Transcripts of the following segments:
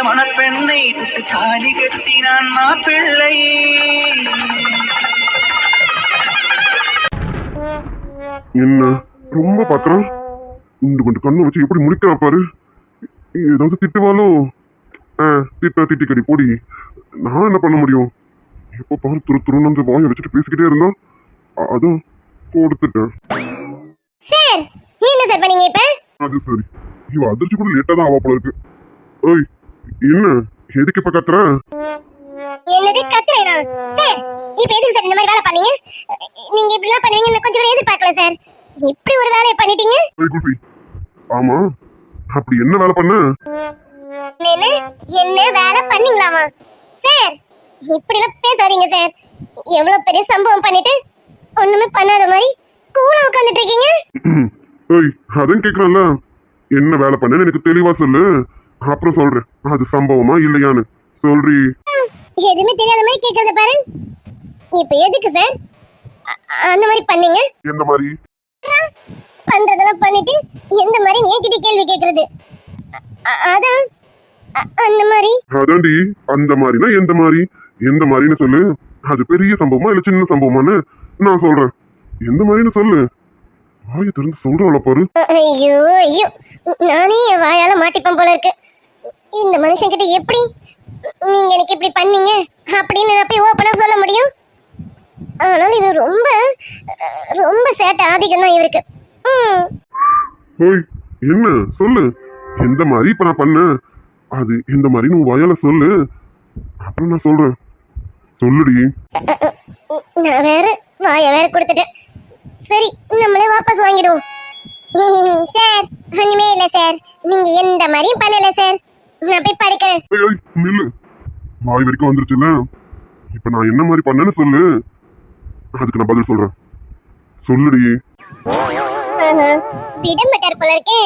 மணப்பெண்ணை சுட்டு தாலி கட்டினான் மாப்பிள்ளை. என்ன ரொம்ப பாக்குறான், கொஞ்சம் கண்ணு வச்சு எப்படி முடிக்கிறான் பாரு. ஏதாவது திட்டுவாலோ? திட்டிக்கடி போடி. நான் என்ன பண்ண முடியும்? எப்ப பாரு துருன்னு அந்த வாயை வச்சுட்டு பேசிக்கிட்டே இருந்தா அதான் கொடுத்துட்டேன். அது சரி, இவ அதிர்ச்சி கூட லேட்டா தான் ஆவா போல இருக்கு. ஓய் என்ன எதுக்கு இப்ப கத்துற? என்னது கத்துறேனா? சார் இப்ப எதுக்கு சார் இந்த மாதிரி வேலை பண்ணீங்க? நீங்க இப்படி எல்லாம் பண்ணுவீங்கன்னு கொஞ்சம் கூட எதிர்பார்க்கல சார். இப்படி ஒரு வேலையை பண்ணிட்டீங்க. ஆமா, அப்படி என்ன வேலை பண்ண? என்ன வேலை பண்ணீங்களாமா? சார் இப்படி எல்லாம் பேசாதீங்க சார். எவ்வளவு பெரிய சம்பவம் பண்ணிட்டு ஒண்ணுமே பண்ணாத மாதிரி கூலா உட்கார்ந்துட்டு இருக்கீங்க. ஓய் அதான் கேக்குறேன்ல, என்ன வேலை பண்ணேன்னு எனக்கு தெளிவா சொல்லு, அப்புறம் சொல்றேன் அது சம்பவமா இல்லையான்னு. சொல்றி. எதுவுமே தெரியாத மாதிரி கேக்குறத பாரு. இப்ப எதுக்கு சார் அந்த மாதிரி பண்ணீங்க? எந்த மாதிரி பண்றதெல்லாம் பண்ணிட்டு எந்த மாதிரி நீக்கிட்ட கேள்வி கேக்குறது? அதான் அந்த மாதிரி. அதான்டி அந்த மாதிரினா எந்த மாதிரி? எந்த மாதிரின்னு சொல்லு. அது பெரிய சம்பவமா இல்ல சின்ன சம்பவமான்னு நான் சொல்றேன். எந்த மாதிரின்னு சொல்லு. வாயை திறந்து சொல்றவள பாரு. ஐயோ ஐயோ, நானே என் வாயால மாட்டிப்பேன் போல இருக்கு. இந்த மனுஷன் கிட்ட எப்படி நீங்க எனக்கு இப்படி பண்ணீங்க அப்படின்னு நான் போய் ஓப்பனா சொல்ல முடியும்? ஆனாலும் இது ரொம்ப ரொம்ப சேட்டை அதிகம் தான் இவருக்கு. ஓய் என்ன சொல்லு, எந்த மாதிரி இப்ப நான் பண்ண? அது எந்த மாதிரி உன் வாயால சொல்லு, அப்புறம் நான் சொல்றேன். சொல்லுடி. நான் வேற வாய வேற கொடுத்துட்டேன். சரி நம்மளே வாபஸ் வாங்கிடுவோம். சார் ஒண்ணுமே இல்ல சார், நீங்க எந்த மாதிரியும் பண்ணல சார். நான் போய் படிக்கிறேன். நில்லு, வாய் வரைக்கும் வந்துருச்சுல்ல. இப்ப நான் என்ன மாதிரி பண்ணேன்னு சொல்லு, அதுக்கு நான் பதில் சொல்றேன். சொல்லுடி. விட மாட்டார் போல இருக்கு.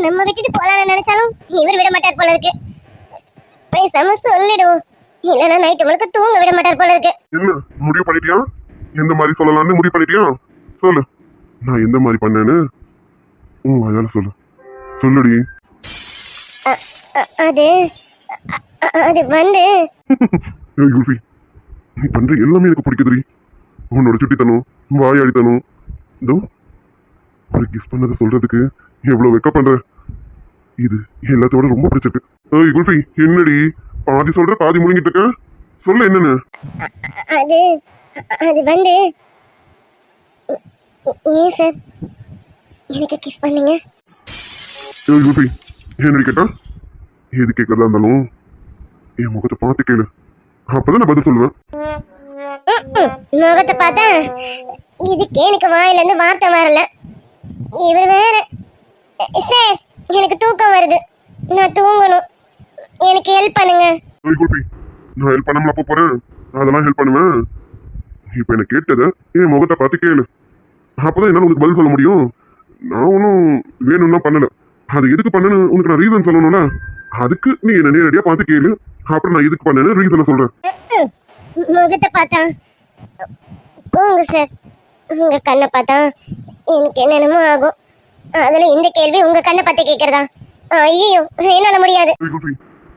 நம்ம விட்டுட்டு போலான்னு நினைச்சாலும் இவர் விட மாட்டார் போல இருக்கு. பேசாம சொல்லிடுவோம், இல்லைன்னா நைட்டு முழுக்க தூங்க விட மாட்டார் போல இருக்கு. என்ன முடிவு பண்ணிட்டியா? எந்த மாதிரி சொல்லலாம்னு முடிவு பண்ணிட்டியா? சொல்லு, நான் எந்த மாதிரி பண்ணேன்னு உன் வாயால சொல்லு. சொல்லுடி. அது அது வந்து யூசி, நீ பண்ற எல்லாமே எனக்கு பிடிக்குதுடி. உன்னோட சுட்டித்தனம், வாயாடித்தனம், இதோ ஒரு கிஸ் பண்ணதை சொல்றதுக்கு எவ்வளவு வெக்க பண்ற. இது எல்லாத்தோட ரொம்ப பிடிச்சிருக்கு. ஏய் குல்ஃபி, என்னடி பாதி சொல்ற பாதி முழுங்கிட்டு இருக்க? சொல்ல என்னன்னு? அது அது வந்து ஏன் சார் எனக்கு கிஸ் பண்ணீங்க? ஏய் குல்ஃபி, என்னடி கேட்டா? எது கேட்கறதா இருந்தாலும் என் முகத்தை பார்த்து கேளு, அப்பதான் நான் பதில் சொல்லுவேன். முகத்தை பார்த்தா இதுக்கே எனக்கு வாயில இருந்து வார்த்தை வரல. இவர் வேற. சார் எனக்கு தூக்கம் வருது, நான் தூங்கணும். எனக்கு ஹெல்ப் பண்ணுங்க. நான் ஹெல்ப் பண்ணாமல போறேன், அதெல்லாம் ஹெல்ப் பண்ணுவேன். இப்ப என்ன கேட்டத என் முகத்தை பார்த்து கேளு, அப்பதான் என்னால உனக்கு பதில் சொல்ல முடியும். நான் ஒன்னும் வேணும்னா பண்ணல, அது எதுக்கு பண்ணனு உனக்கு நான் ரீசன் சொல்லணும்ல. அதுக்கு நீ என்ன நேரடியா பார்த்து கேளு, அப்புறம் நான் இதுக்கு பண்ணேன்னு ரீசனை சொல்றேன். முகத்தை பார்த்தா போங்க சார், உங்க கண்ணை பார்த்தா எனக்கு என்னென்னமோ ஆகும். அதுல இந்த கேள்வி உங்க கண்ணை பார்த்து கேட்கறதா? ஐயோ என்னால முடியாது.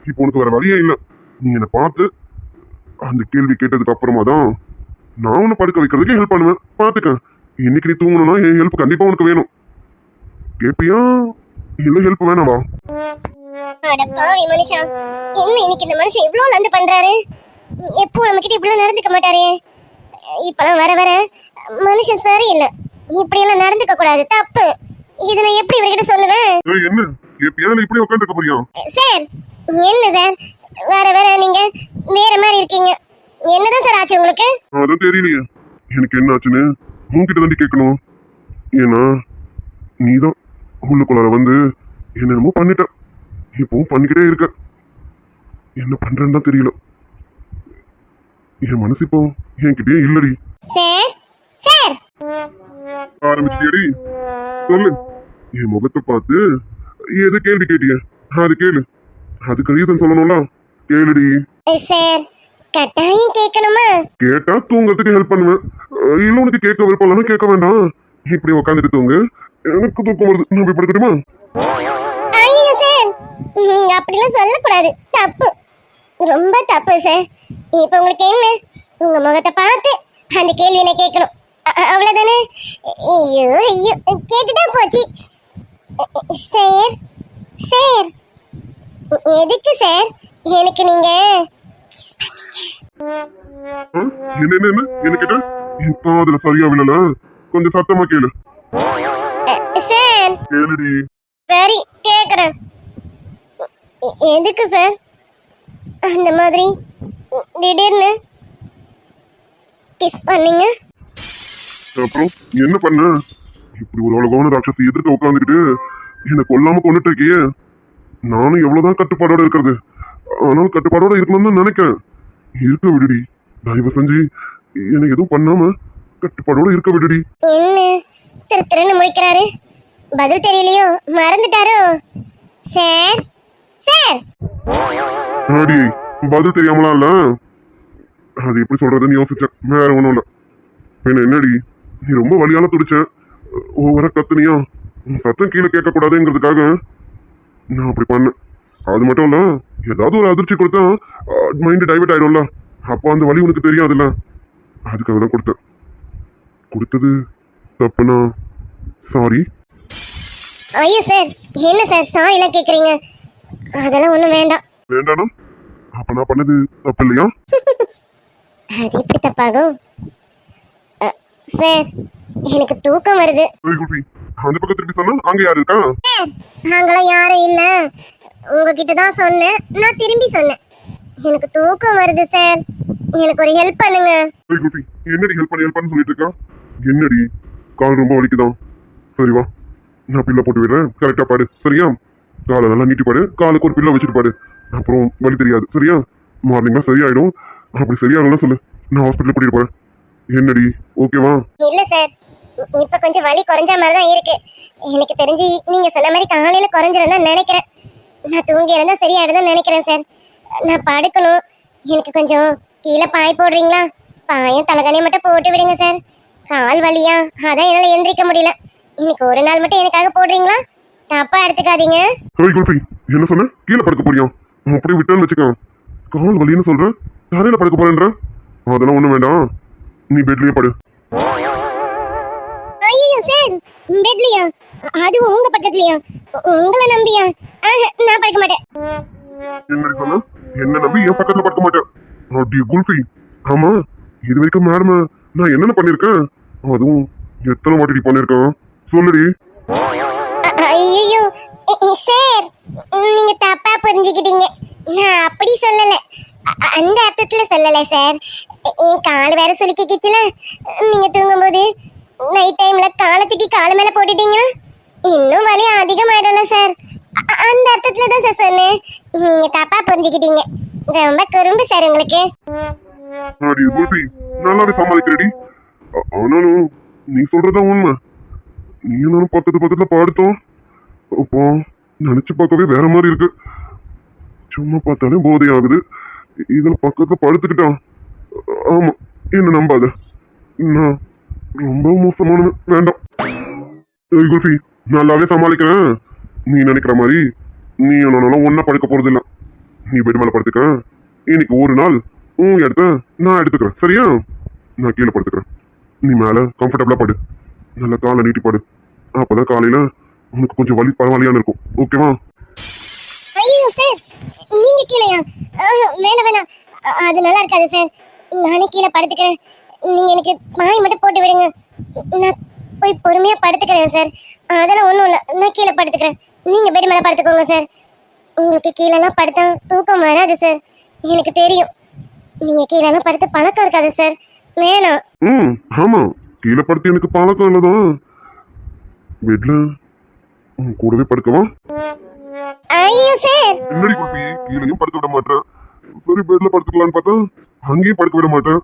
இப்போ உனக்கு வேற வழியே இல்ல. நீ என்ன பார்த்து அந்த கேள்வி கேட்டதுக்கு அப்புறமா தான் நான் உன்னை படுக்க வைக்கிறதுக்கு ஹெல்ப் பண்ணுவேன். பாத்துக்க, இன்னைக்கு நீ தூங்கணும்னா என் ஹெல்ப் கண்டிப்பா உனக்கு வேணும். கேப்பியா இல்ல ஹெல்ப் வேணாவா? அட பாவி மனுஷா, என்ன இன்னைக்கு இந்த மனுஷன் இவ்ளோ லந்து பண்றாரு? எப்போ நம்ம கிட்ட இப்படி நடந்துக்க மாட்டாரே. இப்பெல்லாம் வர வர மனுஷன் சரியில்லை. இப்படி எல்லாம் நடந்துக்க கூடாது, தப்பு. இத நான் எப்படி இவர்கிட்ட சொல்லுவேன்? என்ன கேப்பியா இல்ல இப்படி உட்கார்ந்து இருக்க போறியா? சார் என்ன சார் வர வர நீங்க வேற மாதிரி இருக்கீங்க. என்னதான் சார் ஆச்சு உங்களுக்கு? அதான் தெரியலையே எனக்கு என்ன ஆச்சுன்னு உன்கிட்ட தாண்டி கேட்கணும். ஏன்னா நீதான் உள்ளுக்குள்ளார வந்து என்னென்னமோ பண்ணிட்ட, இப்பவும் பண்ணிக்கிட்டே இருக்க. என்ன பண்றேன்னு தான் தெரியல. என் மனசு இப்போ என்கிட்டயே இல்லடி. சார் சார் ஆரம்பிச்சியடி? சொல்லு. என் முகத்தை பார்த்து எது கேள்வி கேட்டிய அது கேளு, அதுக்கு ரீசன் சொல்லணும்ல. கேளுடி. சார் கட்டாயம் கேட்கணுமா? கேட்டா தூங்கறதுக்கு ஹெல்ப் பண்ணுவேன். இல்ல உனக்கு கேட்க விருப்பம் இல்லைன்னா கேட்க வேண்டாம். இப்படி உட்காந்துட்டு தூங்கு, எனக்கு தூக்கம் வருது. நான் போய் படுக்கட்டுமா? ஐயோ சார் நீங்க அப்படிலாம் சொல்லக்கூடாது, தப்பு, ரொம்ப தப்பு சார். இப்ப உங்களுக்கு என்ன, உங்க முகத்தை பார்த்து அந்த கேள்வி என்ன கேட்கணும், அவ்வளவுதானே? ஐயோ ஐயோ, கேட்டுதான் போச்சு. சார் சார், எதுக்கு சார் எனக்கு நீங்க என்ன என்ன என்ன என்ன கேட்ட? என் காதுல சரியா விழல, கொஞ்சம் சத்தமா கேளு. சார்? கேளுடி. சரி கேக்குறேன். எதுக்கு சார் அந்த மாதிரி திடீர்னு கிஸ் பண்ணீங்க? அப்புறம் என்ன பண்ண? இப்படி ஒரு அழகான ராட்சசி எதிர்க்க உட்காந்துக்கிட்டு என்னை கொல்லாம கொண்டுட்டு இருக்கியே. நானும் எவ்வளவுதான் கட்டுப்பாடோட இருக்கிறது, ஆனால் கட்டுப்பாடோட இருக்கணும்னு நினைக்கிறேன். இருக்க விடுடி, தயவு செஞ்சு என்னை எதுவும் பண்ணாம கட்டுப்பாடோட இருக்க விடுடி. என்ன திரு திருன்னு முடிக்கிறாரு, பதில் தெரியலையோ, மறந்துட்டாரோ? Sir sir. ஆடி, பதில் தெரியாமலாம் இல்ல, அது எப்படி சொல்றதுன்னு யோசிச்சேன், வேற ஒண்ணும் இல்ல. என்ன என்னடி, நீ ரொம்ப வலியால துடிச்ச, ஒவ்வொரு கத்துனியா, உன் சத்தம் கீழே கேட்க கூடாதுங்கிறதுக்காக நான் அப்படி பண்ணேன். அது மட்டும் இல்ல, ஏதாவது ஒரு அதிர்ச்சி கொடுத்தா மைண்ட் டைவர்ட் ஆயிடும்ல, அப்போ அந்த வலி உனக்கு தெரியாதுல்ல, அதுக்காக தான் கொடுத்தேன். கொடுத்தது தப்புனா சாரி. ஐயோ சார், என்ன சார் சாரி எல்லாம் கேக்குறீங்க? அதெல்லாம் ஒண்ணும் வேண்டாம். வேண்டானா அப்ப நான் பண்ணது தப்பு இல்லையா? அது எப்படி தப்பாகும்? சார் எனக்கு தூக்கம் வருது. அந்த பக்கம் திருப்பி சொன்னா அங்க யாரு இருக்கா? சார் நாங்களாம் யாரும் இல்ல, உங்ககிட்ட தான் சொன்னேன், நான் திரும்பி சொன்னேன். எனக்கு தூக்கம் வருது சார், எனக்கு ஒரு ஹெல்ப் பண்ணுங்க. என்னடி ஹெல்ப் பண்ணு சொல்லிட்டு இருக்கா? என்னடி கால் ரொம்ப வலிக்குதான்? சரி வா, நான் பில்ல போட்டு விடுறேன், கரெக்டா பாடு சரியா? காலை நல்லா நீட்டி பாடு, காலுக்கு ஒரு பில்ல வச்சுட்டு பாடு, அப்புறம் வலி தெரியாது சரியா? மார்னிங்கா சரியாயிடும். அப்படி சரியாகலாம் சொல்லு, நான் ஹாஸ்பிட்டல் கூட்டிட்டு போறேன். என்னடி ஓகேவா? இல்ல சார், இப்ப கொஞ்சம் வலி குறைஞ்ச மாதிரி தான் இருக்கு. எனக்கு தெரிஞ்சு நீங்க சொன்ன மாதிரி காலையில குறைஞ்சிருந்தா நினைக்கிறேன். நான் தூங்கி இருந்தா சரியாயிடுதான் நினைக்கிறேன் சார். நான் படுக்கணும், எனக்கு கொஞ்சம் கீழே பாய் போடுறீங்களா? பாயும் தலகாணியை மட்டும் போட்டு விடுங்க சார். கால் வலியா, அதான் என்னால எந்திரிக்க முடியல. இன்னைக்கு ஒரு நாள் மட்டும் எனக்காக போடுறீங்களா? தப்பா எடுத்துக்காதீங்க. என்ன சொன்ன? கீழே படுக்க போறியா? அப்படியே விட்டான்னு வச்சுக்கோ, கால் வலின்னு சொல்ற, யாரையில படுக்க போறேன்ற? அதெல்லாம் ஒண்ணும் வேண்டாம், நீ பெட்லயே படு. ஐயோ சார், பெட்லயா? அதுவும் உங்க பக்கத்துலயா? உங்களை நம்பியா? நான் படுக்க மாட்டேன். என்ன சொன்ன? என்ன நம்பி என் பக்கத்துல படுக்க மாட்டேன்? அடி குல்ஃபி, ஆமா இது வரைக்கும் மேடம் நான் என்னென்ன பண்ணிருக்கேன், அதுவும் எத்தனை வாட்டி பண்ணிருக்கேன் சொல்லுடி. ஐயோ சார், நீங்க தப்பா புரிஞ்சுக்கிட்டீங்க. நான் அப்படி சொல்லல, அந்த அர்த்தத்துல சொல்லல சார். என் கால் வேற சுலுக்கிக்கிச்சுல, நீங்க தூங்கும்போது நைட் டைம்ல காலத்துக்கு கால் மேல போட்டுட்டீங்க, இன்னும் வலி அதிகமாயிடும்ல சார். அந்த அர்த்தத்துல தான் சார் சொன்னேன். நீங்க தப்பா புரிஞ்சுக்கிட்டீங்க. ரொம்ப குறும்பு சார் உங்களுக்கு. அடி குல்ஃபி, நல்லாவே சமாளிக்கிறடி. ஆனாலும் நீ சொல்றதான் உண்மை. நீ நானும் பக்கத்துல பாடுத்தோம், அப்போ நினைச்சு பார்க்கவே வேற மாதிரி இருக்கு. சும்மா பார்த்தாலே போதை ஆகுது, இதுல பக்கத்துல படுத்துக்கிட்டான். ஆமா, என்ன நம்பாத, நான் ரொம்ப மோசமான வேண்டாம். குல்ஃபி, நல்லாவே சமாளிக்கிறேன். நீ நினைக்கிற மாதிரி நீ என்னன்னாலும் ஒன்னா படுக்க போறது இல்ல. நீ பெட் மேல படுத்துக்க, இன்னைக்கு ஒரு நாள் உன் இடத்த நான் எடுத்துக்கிறேன் சரியா? நான் கீழே படுத்துக்கிறேன், நீ மேல கம்ஃபர்டபுளா படு, நல்லா காலை நீட்டி படு, அப்பதான் காலையில உனக்கு கொஞ்சம் வலி பரவாயில்லையான்னு இருக்கும். ஓகேவா? ஐயோ சார், நீங்க கீழயா? வேணாம் வேணாம், அது நல்லா இருக்காது சார். நானே கீழே படுத்துக்கிறேன், நீங்க எனக்கு பாய் மட்டும் போட்டு விடுங்க, நான் போய் பொறுமையா படுத்துக்கிறேன் சார். அதெல்லாம் ஒண்ணும் இல்ல, நான் கீழே படுத்துக்கிறேன், நீங்க பெட் மேல படுத்துக்கோங்க சார். உங்களுக்கு கீழெல்லாம் படுத்தா தூக்கம் வராது சார், எனக்கு தெரியும். நீங்க கீழெல்லாம் படுத்து பழக்கம் இருக்காது சார், வேணாம். ஆமா, கீழே படுத்து எனக்கு பழக்கம் இல்லதான், பெட்ல கூடவே படுக்கவா? ஐயோ சார், என்னடி குல்ஃபி, கீழேயும் படுக்க விட மாட்டேன், சரி பெட்ல படுத்துக்கலான்னு பார்த்தா அங்கேயும் படுக்க விட மாட்டேன்.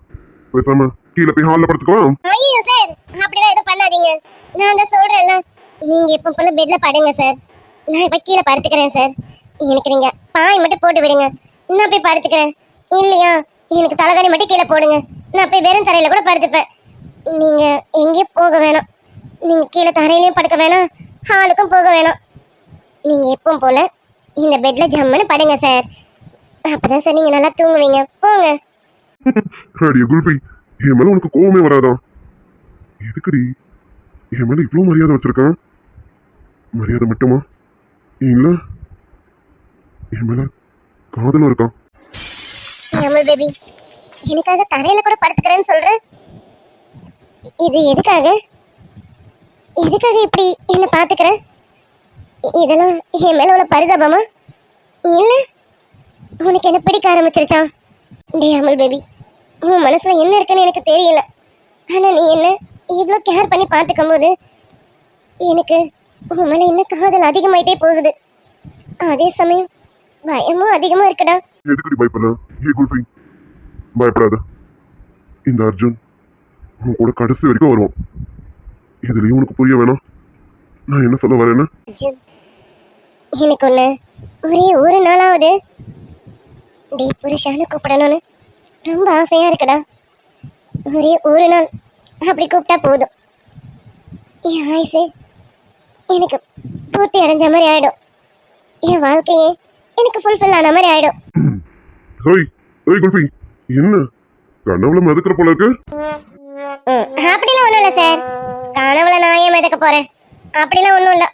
பேசாம கீழே போய் ஹால்ல படுத்துக்கலாம். ஐயோ சார், அப்படிலாம் எதுவும் பண்ணாதீங்க. நான் தான் சொல்றேன்ல, நீங்க எப்ப போல பெட்ல படுங்க சார். நான் இப்ப கீழே படுத்துக்கிறேன் சார். எனக்கு நீங்க பாய் மட்டும் போட்டு விடுங்க, நான் போய் படுத்துக்கிறேன். இல்லையா எனக்கு தலைகாணி மட்டும் கீழே போடுங்க, நான் போய் வெறும் தரையில கூட படுத்துப்பேன். நீங்க எங்கேயும் போக வேணாம், நீங்க கீழே தரையிலையும் படுக்க வேணாம், ஹாலுக்கும் போக வேணாம். நீங்க எப்பவும் போல இந்த பெட்ல ஜம்முன்னு படுங்க சார். அப்பதான் சார் நீங்க நல்லா தூங்குவீங்க. போங்க. அடியே குல்பி, என் மேல உனக்கு கோவமே வராதா? எதுக்குடி என் மேல இவ்வளவு மரியாதை வச்சிருக்கான்? மரியாதை மட்டுமா இல்ல என் மேல காதலும் இருக்கான்? அமல் பேபி, எனக்காக தரையில கூட படுத்துக்கிறேன்னு சொல்றேன். இது எதுக்காக? எதுக்காக இப்படி என்ன பாத்துக்கிற? இதெல்லாம் என் மேல உள்ள பரிதாபமா இல்ல உனக்கு என்ன பிடிக்க ஆரம்பிச்சிருச்சா? டே அமல் பேபி, உன் மனசுல என்ன இருக்குன்னு எனக்கு தெரியல. ஆனா நீ என்ன இவ்ளோ கேர் பண்ணி பாத்துக்கும் போது எனக்கு உன் மேல என்ன காதல் அதிகமாயிட்டே போகுது. அதே சமயம் பயமும் அதிகமா இருக்குடா. எதுக்குடி பயப்பட? ஏ குல்பி, பயப்படாத. இந்த அர்ஜுன் உன் கூட கடைசி வரைக்கும் வருவான். இதுலயும் உனக்கு புரிய வேணாம் நான் என்ன சொல்ல வரேன்னு. அர்ஜுன், எனக்கு ஒண்ணு ஒரே ஒரு நாளாவது டே புருஷான்னு கூப்பிடணும்னு ரொம்ப ஆசையா இருக்குடா. ஒரே ஒரு நாள் அப்படி கூப்பிட்டா போதும். என் ஆயுசு எனக்கு பூர்த்தி அடைஞ்ச மாதிரி ஆயிடும். என் வாழ்க்கையே எனக்கு ஃபுல்ஃபில் ஆன மாதிரி ஆயிடும். ஹோய் ஹோய் குல்பி, என்ன கனவுல மிதக்கிற போல இருக்கு? அப்படிலாம் ஒண்ணும் இல்ல சார். கனவுல நான் ஏன் மிதக்க போறேன்? அப்படிலாம் ஒண்ணும் இல்ல.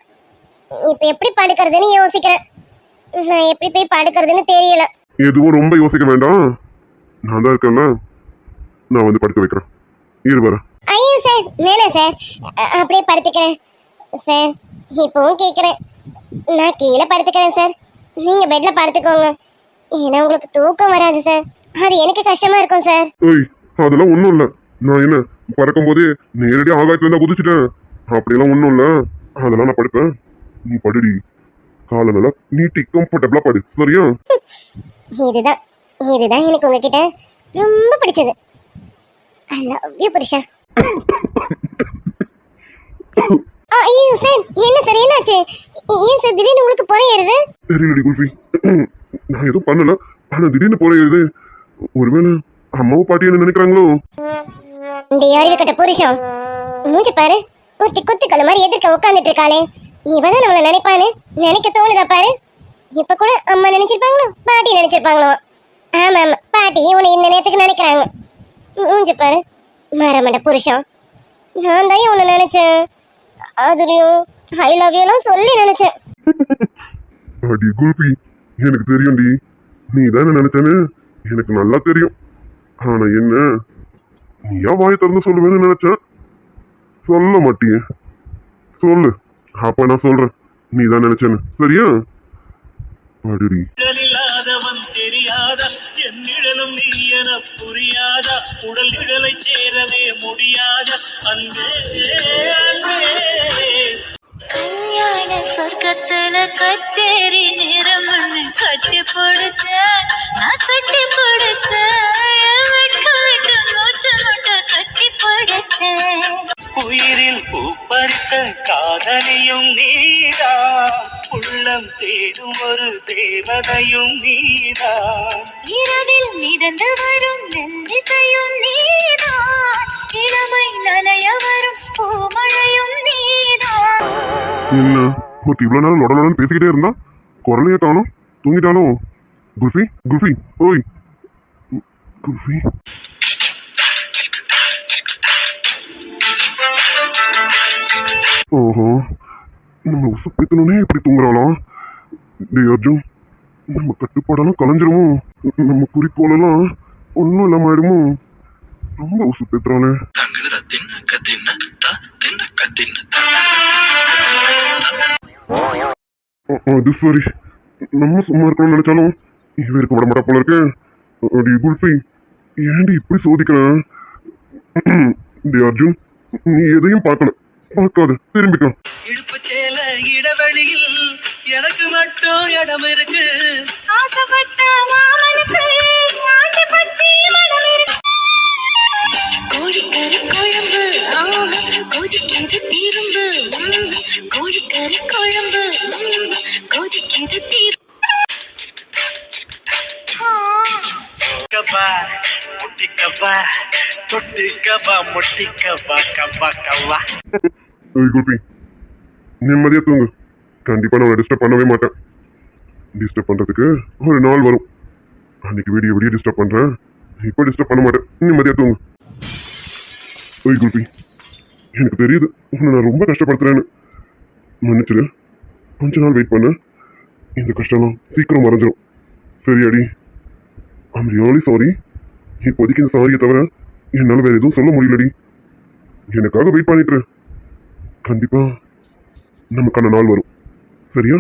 இப்ப எப்படி படுக்கிறதுன்னு யோசிக்கிறேன். நான் எப்படி போய் படுக்கிறதுன்னு தெரியல. எதுவும் ரொம்ப யோசிக்க வேண்டாம், நான் தான் இருக்கேன்ல, நான் வந்து படுக்க வைக்கிறேன். இரு வரேன். ஐயோ சார், வேணாம் சார். அப்படியே படுத்துக்கிறேன் சார். இப்பவும் கேட்குறேன், நான் கீழே படுத்துக்கிறேன் சார். நீங்க பெட்ல படுத்துக்கோங்க. ஏன்னா உங்களுக்கு தூக்கம் வராது சார். அது எனக்கு கஷ்டமா இருக்கும் சார். ஓய், அதெல்லாம் ஒன்றும் இல்லை. நான் என்ன பறக்கும் போதே நேரடியாக ஆகாயத்துல இருந்தா குதிச்சுட்டேன்? அப்படியெல்லாம் ஒன்றும் இல்லை. அதெல்லாம் நான் படுப்பேன். நீ படுடி, காலை நல்லா நீட்டி கம்ஃபர்டபுளா படு, சரியா? இதுதான் இதுதான் எனக்கு உங்ககிட்ட ரொம்ப பிடிச்சது. ஐ லவ் யூ புருஷா. ஐயோ சார், என்ன சார் என்னாச்சு? ஏன் சார் திடீர்னு உங்களுக்கு புறையறது? தெரியலடி குல்பி, நான் எதுவும் பண்ணல. ஆனா திடீர்னு போறது ஒருவேளை அம்மாவும் பாட்டி என்ன நினைக்கிறாங்களோ? இந்த அறிவு கட்ட புருஷன் மூஞ்சி பாரு, ஒருத்தி குத்துக்கள் மாதிரி எதிர்க்க உட்காந்துட்டு இருக்காளே. இவதான் நம்மள நினைப்பான்னு நினைக்க தோணுதா பாரு. இப்ப கூட அம்மா நினைச்சிருப்பாங்களோ பாட்டி நினைச்சிருப்பாங்களோ? ஆமா ஆமா, பாட்டி உன்னை இந்த நேரத்துக்கு நினைக்கிறாங்க. மூஞ்சி பாரு மரமண்ட புருஷன். நான் தான் உன்னை நினைச்சேன். அதுலயும் ஐ லவ் யூ எல்லாம் சொல்லி நினைச்சேன். அடி குல்பி, எனக்கு தெரியும்டி நீ தானே நினைச்சேன்னு எனக்கு நல்லா தெரியும். ஆனா என்ன நீயா வாயை திறந்து சொல்லுவேன்னு நினைச்சேன். சொல்ல மாட்டியே, சொல்லு. அப்ப நான் சொல்றேன் நீ தான் நினைச்சேன்னு, சரியா? அடிடி. இல்லாதவன் தெரியாதா, என் நிழலும் நீ என புரியாதா, உடல் நிழலை சேரவே முடியாத அன்பே அன்பே. கல்யாண சொர்க்கத்துல கச்சேரி நிறமன்னு கட்டி பிடிச்ச, நான் கட்டி பிடிச்சேன். விட்டு விட்டு மூச்சு முட்டை கட்டி பிடிச்சேன். உயிரில் பூப்பறித்த காதலியும் நீதான், உள்ளம் தேடும் ஒரு தேவதையும் நீதான். இரவில் மிதந்து வரும் நெல்லிசையும் நீதான், இளமை நனைய வரும் பூமழையும் நீதான். என்ன ஒரு இவ்வளவு நேரம் லொடலொடன்னு பேசிக்கிட்டே இருந்தா குரலையே காணும், தூங்கிட்டானோ? குல்ஃபி குல்ஃபி, ஓய் குல்ஃபி. ஓஹோ, நம்ம உசு பேத்தனே இப்படி தூங்குறாளாம். டே அர்ஜுன், நம்ம கட்டுப்பாடெல்லாம் கலைஞ்சிருமோ? நம்ம குறிக்கோளெல்லாம் ஒன்றும் இல்லாம ஆயிடுமோ? ரொம்ப உசு பேத்துறாளே. அது சரி, நம்ம சும்மா இருக்கணும்னு நினைச்சாலும் இவன் இருக்க விட மாட்டா போல இருக்கு. அடி குல்ஃபி, ஏன்டி இப்படி சோதிக்கிறேன்? டே அர்ஜுன், நீ எதையும் பார்க்கல, பார்க்காத, திரும்பிக்கலாம். இடுப்பு சேல இடைவெளியில் எனக்கு மட்டும் இடம் இருக்கு. ஆசைப்பட்ட மாமனுக்கு ஆசைப்பட்டி மனம் இருக்கு. கோழிக்கறி குழம்பு கொதிக்கிறது திரும்பு, கோழிக்கறி குழம்பு கொதிக்கிறது திரும்பு. கபா முட்டிக்கபா தொட்டுக்கபா முட்டிக்கபா கபா கவா. ஏய் குல்ஃபி, நிம்மதியா தூங்கு. கண்டிப்பா நான் டிஸ்டர்ப் பண்ணவே மாட்டேன். டிஸ்டர்ப் பண்றதுக்கு ஒரு நாள் வரும். அன்னைக்கு விடிய விடிய டிஸ்டர்ப் பண்றேன். இப்போ டிஸ்டர்ப் பண்ண மாட்டேன். நிம்மதியா தூங்கு. ஓய் குல்பி, எனக்கு தெரியுது உன்னை நான் ரொம்ப கஷ்டப்படுத்துறேன்னு. மன்னிச்சிடு. கொஞ்ச நாள் வெயிட் பண்ண. இந்த கஷ்டம்லாம் சீக்கிரம் மறைஞ்சிடும். சரியாடி? I'm really sorry. இப்போதைக்கு இந்த சாரியை தவிர என்னால் வேற எதுவும் சொல்ல முடியலடி. எனக்காக வெயிட் பண்ணிட்டு இரு. கண்டிப்பா நமக்கான நாள் வரும். சரியா?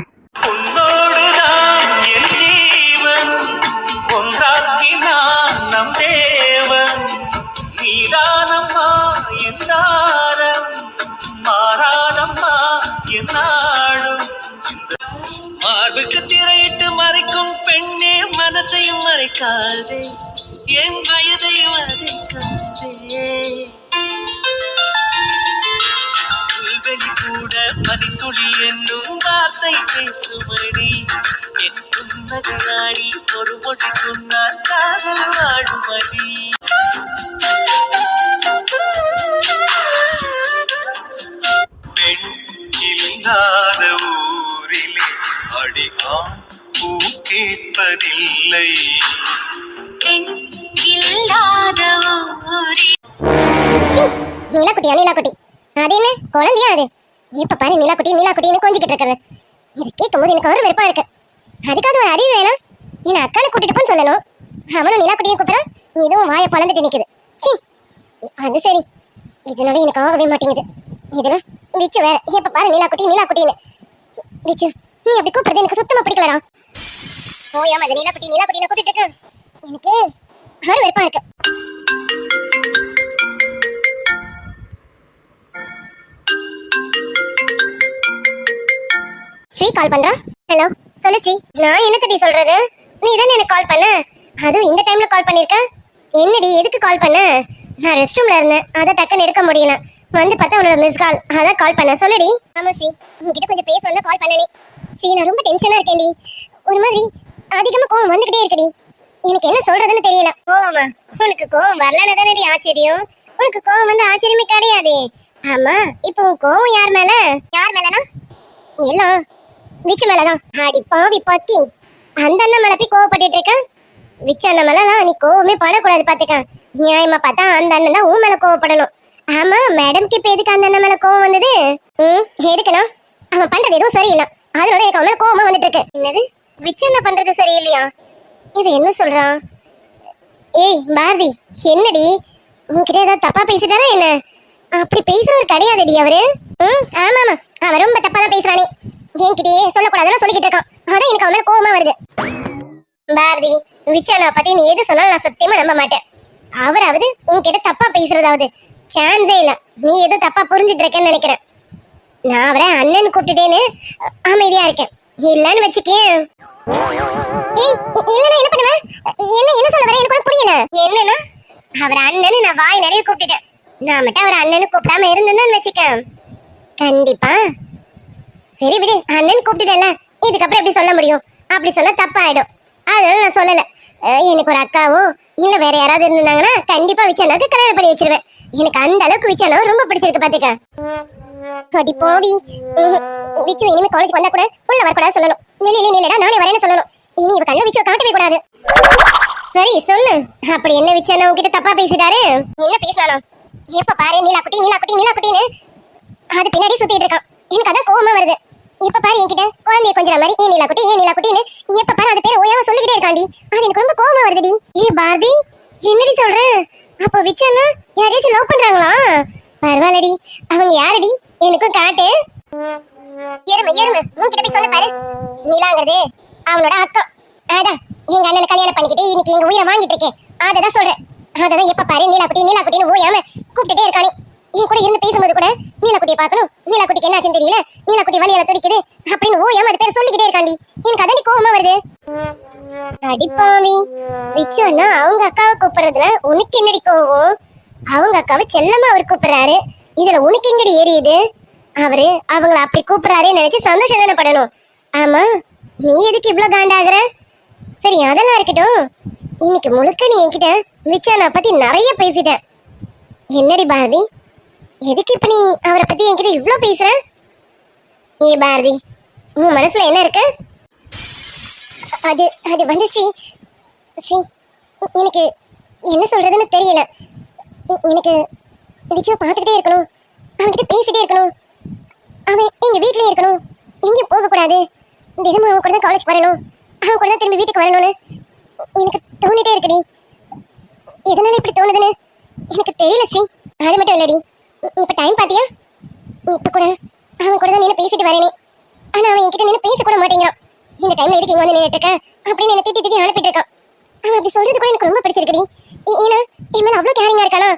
உன்னோடுதான் என் ஜீவன், ஒன்றாக்கினான் நம் தேவன். நீதானம்மா என் தாரம், மாறாதம்மா என் நாடும். மார்புக்கு திரையிட்டு மறைக்கும் பெண்ணே, மனசையும் மறைக்காதே, என் வயதை வதைக்காதே. புல்வெளி கூட பனித்துளி என்னும் வார்த்தை பேசுமடி, என் புன்னகையாடி ஒரு மொழி சொன்னால் காதல் வாழுமடி. பெண் இல்லாத ஊரிலே அடிகான் பூ கேட்பதில்லை. பெண் இல்லாத ஊரில் நீலாக்குட்டியா? நீலாக்குட்டி அது என்ன குழந்தையா அது? இப்ப பாரு நீலாக்குட்டி நீலாக்குட்டின்னு கொஞ்சிக்கிட்டு இருக்கிறது. இது கேட்கும் போது எனக்கு ஒரு வெறுப்பா இருக்கு. அதுக்காக ஒரு அறிவு வேணாம். என்ன அக்கானை கூட்டிட்டு போன்னு சொல்லணும். அவனும் நீலாக்குட்டியும் கூப்பிடறான், இதுவும் வாயை பழந்துட்டு நிக்குது. சீ, அது சரி. இதனால எனக்கு ஆகவே மாட்டேங்குது. இதெல்லாம் விச்சு வேற. இப்ப பாரு நீலாக்குட்டி நீலாக்குட்டின்னு. விச்சு, நீ அப்படி கூப்பிடுறது எனக்கு சுத்தமா பிடிக்கலடா. ஓயாம அது நீலாக்குட்டி நீலாக்குட்டின்னு கூட்டிட்டு இருக்கு. எனக்கு ஒரு வெறுப்பா இருக்கு. ஸ்ரீ கால் பண்றா. ஹலோ, சொல்லு ஸ்ரீ. நான் என்ன தடி சொல்றது? நீ தானே எனக்கு கால் பண்ண. அதுவும் இந்த டைம்ல கால் பண்ணிருக்க. என்னடி, எதுக்கு கால் பண்ண? நான் ரெஸ்ட் ரூம்ல இருந்தேன், அதை டக்குன்னு எடுக்க முடியல. வந்து பார்த்தா உன்னோட மிஸ் கால், அதான் கால் பண்ண. சொல்லுடி. ஆமா ஸ்ரீ, உங்ககிட்ட கொஞ்சம் பேசணும்னு கால் பண்ணனே. ஸ்ரீ, நான் ரொம்ப டென்ஷனா இருக்கேன்டி. ஒரு மாதிரி அதிகமா கோவம் வந்துகிட்டே இருக்குடி. எனக்கு என்ன சொல்றதுன்னு தெரியல. கோவமா? உனக்கு கோவம் வரலன்னு தானடி ஆச்சரியம். உனக்கு கோவம் வந்து ஆச்சரியமே கிடையாது. ஆமா, இப்போ உன் கோவம் யார் மேல? யார் மேலனா? எல்லாம் விச்சு மேலதான். அடி பாவி பாத்தி, அந்த அண்ணன் மேல போய் கோவப்பட்டு இருக்க. விச்சு அண்ணன் மேலதான் நீ கோவமே படக்கூடாது பாத்துக்க. நியாயமா பார்த்தா அந்த அண்ணன் தான் உன் மேல கோவப்படணும். ஆமா, மேடம்க்கு இப்ப எதுக்கு அந்த அண்ணன் மேல கோவம் வந்தது? எதுக்குன்னா அவன் பண்றது எதுவும் சரியில்லை, அதனால எனக்கு அவன் மேல கோவமா வந்துட்டு இருக்கு. என்னது, விச்சு அண்ணன் பண்றது சரியில்லையா? இவன் என்ன சொல்றான்? ஏய் பாரதி, என்னடி உன்கிட்ட ஏதாவது தப்பா பேசிட்டாரா என்ன? அப்படி பேசுறவர் கிடையாதுடி அவரு. ஆமாமா, அவன் ரொம்ப தப்பா தான் பேசுறானே. என்கிட்டயே சொல்லக்கூடாதுன்னு சொல்லிக்கிட்டு இருக்கான். அதான் எனக்கு அவன் மேல கோவமா வருது. பாரதி, விச்சானா பத்தி நீ எது சொன்னாலும் நான் சத்தியமா நம்ப மாட்டேன். அவராவது உன்கிட்ட தப்பா பேசுறதாவது சான்ஸே இல்ல. நீ எது தப்பா புரிஞ்சுட்டு இருக்கேன்னு நினைக்கிறேன். நான் அவரை அண்ணன் கூப்பிட்டுட்டேன்னு அமைதியா இருக்கேன். இல்லன்னு வச்சுக்கேன். ஏய், இல்லன்னா என்ன பண்ணுவேன்? என்ன என்ன சொல்ல வர? எனக்கு புரியல. என்னன்னா அவர் அண்ணன்னு நான் வாய் நிறைய கூப்பிட்டுட்டேன். நான் மட்டும் அவர் அண்ணனு கூப்பிடாம இருந்தேன்னு வச்சுக்க, கண்டிப்பா. சரி விடு, அண்ணன் கூப்பிட்டுட்டேன்ல, இதுக்கப்புறம் எப்படி சொல்ல முடியும்? அப்படி சொல்ல தப்பாயிடும். அதனால நான் சொல்லல. எனக்கு ஒரு அக்காவோ இல்ல வேற யாராவது இருந்தாங்கன்னா கண்டிப்பா விச்சானாக்கு கல்யாணம் பண்ணி வச்சிருவேன். எனக்கு அந்த அளவுக்கு விச்சானாவும் ரொம்ப பிடிச்சிருக்கு பாத்துக்க. அடி போவி, விச்சு இனிமே காலேஜ் வந்தா கூட உள்ள வரக்கூடாது சொல்லணும். வெளியில நில்லடா, நானே வரேன்னு சொல்லணும். இனி இவ கண்ணு விச்சு காட்டவே கூடாது. சரி சொல்லு, அப்படி என்ன விச்சானா உங்ககிட்ட தப்பா பேசிட்டாரு? என்ன பேசினானா? எப்ப பாரு நீலாக்குட்டி நீலாக்குட்டி நீலாக்குட்டின்னு அது பின்னாடி சுத்திட்டு இருக்கான். எனக்கு அதான் கோவமா வருது. இப்ப பாரு என்கிட்ட குழந்தைய கொஞ்ச மாதிரி ஏன் நீலாக்குட்டி ஏன் நீலாக்குட்டின்னு எப்ப பாரு அது பேர் ஓயாம சொல்லிக்கிட்டே இருக்காண்டி. அது எனக்கு ரொம்ப கோவமா வருதுடி. ஏ பாரதி, என்னடி சொல்ற? அப்போ விச்சன்னா யாரையாச்சும் லவ் பண்றாங்களா? பரவாயில்லடி, அவங்க யாரடி எனக்கும் காட்டு. எருமை எருமை, உன்கிட்ட போய் சொல்ல பாரு. நீலாங்கிறது அவனோட அக்கா. அதான் எங்க அண்ணனை கல்யாணம் பண்ணிக்கிட்டு இன்னைக்கு எங்க உயிரை வாங்கிட்டு இருக்கேன். அததான் சொல்றேன். அததான் எப்ப பாரு நீலாக்குட்டி நீலாக்குட்டின்னு ஓயாம கூப்பிட்டுட்டே இருக்கானே. என் கூட இருந்து பேசும்போது கூட நீலாக்குட்டியை பார்க்கணும், நீலாக்குட்டிக்கு என்னாச்சுன்னு தெரியல, நீலாக்குட்டி வலியால துடிக்குது அப்படின்னு ஓயாம அது பேர் சொல்லிக்கிட்டே இருக்காண்டி. எனக்கு அதாண்டி கோவமா வருது. அடிப்பாவி, விச்சோன்னா அவங்க அக்காவை கூப்பிடுறதுல உனக்கு என்னடி கோவம்? அவங்க அக்காவை செல்லமா அவர் கூப்பிடுறாரு, இதுல உனக்கு எங்கடி எரியுது? அவரு அவங்கள அப்படி கூப்பிடுறாரே நினைச்சு சந்தோஷம் தானே படணும். ஆமா, நீ எதுக்கு இவ்வளவு காண்டாகிற? சரி அதெல்லாம் இருக்கட்டும். இன்னைக்கு முழுக்க நீ என்கிட்ட விச்சானா பத்தி நிறைய பேசிட்டேன். என்னடி பாரதி, எதுக்கு இப்ப நீ அவரை பத்தி என்கிட்ட இவ்வளவு பேசுற? ஏ பாரதி, உன் மனசுல என்ன இருக்கு? அது அது வந்து ஸ்ரீ ஸ்ரீ எனக்கு என்ன சொல்றதுன்னு தெரியல. எனக்கு விஜயை பார்த்துக்கிட்டே இருக்கணும், அவன்கிட்ட பேசிட்டே இருக்கணும், அவன் எங்க வீட்லயே இருக்கணும், எங்கேயும் போகக்கூடாது, தினமும் அவன் கூட தான் காலேஜ் வரணும், அவன் கூட தான் திரும்பி வீட்டுக்கு வரணும்னு எனக்கு தோணிட்டே இருக்குடி. எதனால இப்படி தோணுதுன்னு எனக்கு தெரியல ஸ்ரீ. அது மட்டும் இல்லடி, இப்ப டைம் பாத்தியா, இப்ப கூட அவன் கூட தான் நின்று பேசிட்டு வரேனே, ஆனா அவன் என்கிட்ட நின்று பேச கூட மாட்டேங்கிறான். இந்த டைம்ல எதுக்கு இங்க வந்து நின்றுட்டு இருக்க அப்படின்னு என்ன திட்டி திட்டி அனுப்பிட்டு இருக்கான். அவன் அப்படி சொல்றது கூட எனக்கு ரொம்ப பிடிச்சிருக்குடி. ஏன்னா என் மேல அவ்வளவு கேரிங்கா இருக்கானா,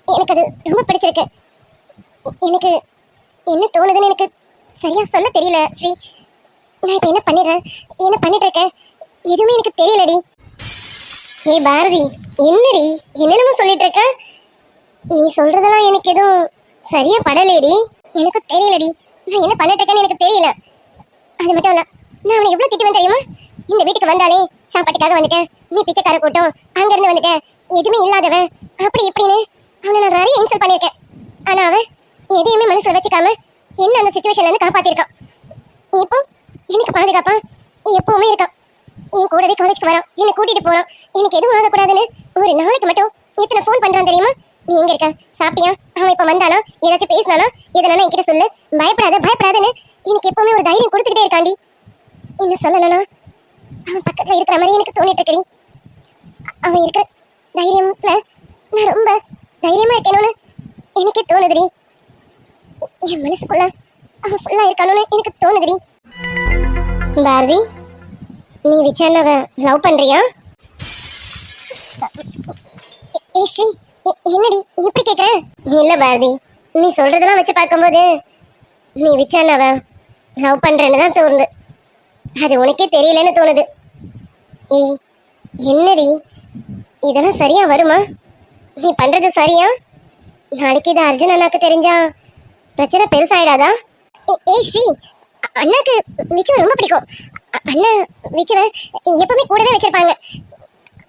எனக்கு அது ரொம்ப பிடிச்சிருக்கு. எனக்கு என்ன தோணுதுன்னு எனக்கு சரியா சொல்ல தெரியல ஸ்ரீ. நான் இப்ப என்ன பண்ணிட்டு இருக்கேன் எதுவுமே எனக்கு தெரியலடி. ஏய் பாரதி, என்னடி என்னென்னமோ சொல்லிட்டு இருக்க? நீ சொல்றதெல்லாம் எனக்கு எதுவும் சரியா படலேடி. எனக்கு தெரியலடி, நான் என்ன பண்ணிட்டு இருக்கேன்னு எனக்கு தெரியல. அது மட்டும் இல்ல, நான் அவனை எவ்வளவு திட்டுவேன் தெரியுமா? இந்த வீட்டுக்கு வந்தாலே சாப்பாட்டுக்காக வந்துட்டேன், நீ பிச்சைக்கார கூட்டம், அங்க இருந்து வந்துட்டேன், எதுவுமே இல்லாதவன், அப்படி இப்படின்னு அவனை நான் நிறைய இன்சல்ட் பண்ணியிருக்கேன். ஆனா அவன் எதையுமே மனசுல வச்சுக்காம என்ன அந்த சிச்சுவேஷன்ல இருந்து காப்பாத்திருக்கான். இப்போ எனக்கு பாதுகாப்பா எப்பவுமே இருக்கான். என் கூடவே காலேஜ்க்கு வரான், என்னை கூட்டிட்டு போறான். எனக்கு எதுவும் ஆகக்கூடாதுன்னு ஒரு நாளைக்கு மட்டும் எத்தனை ஃபோன் பண்றான் தெரியுமா? நீ எங்க இருக்க, சாப்பிட்டியா, அவன் இப்ப வந்தானா, ஏதாச்சும் பேசினானா, எதனால என்கிட்ட சொல்லு, பயப்படாதுன்னு எனக்கு எப்பவுமே ஒரு தைரியம் கொடுத்துக்கிட்டே இருக்காண்டி. என்ன சொல்லணும்னா அவன் பக்கத்துல இருக்கிற மாதிரி எனக்கு தோணிட்டு இருக்கடி. அவன் இருக்கிற தைரியம்ல நான் ரொம்ப தைரியமா இருக்கணும்னு எனக்கே தோணுதுடி. என் மனசுக்குள்ள அவன் ஃபுல்லா இருக்கானு எனக்கு தோணுதுடி. பாரதி, நீ விசாரணாவை லவ் பண்றியா? ஸ்ரீ, என்னடி இப்படி கேட்குற? இல்ல பாரதி, நீ சொல்றதெல்லாம் வச்சு பார்க்கும்போது நீ விசாரணாவை லவ் பண்றேன்னு தான் தோணுது. அது உனக்கே தெரியலன்னு தோணுது. ஏய் என்னடி, இதெல்லாம் சரியா வருமா? நீ பண்றது சரியா? நாளைக்கு இது அர்ஜுன் அண்ணாக்கு தெரிஞ்சா பிரச்சனை பெருசாயிடாதா? ஏய் ஸ்ரீ, அண்ணாக்கு விச்சுவை ரொம்ப பிடிக்கும். அண்ணா விச்சுவை எப்பவுமே கூடவே வச்சிருப்பாங்க.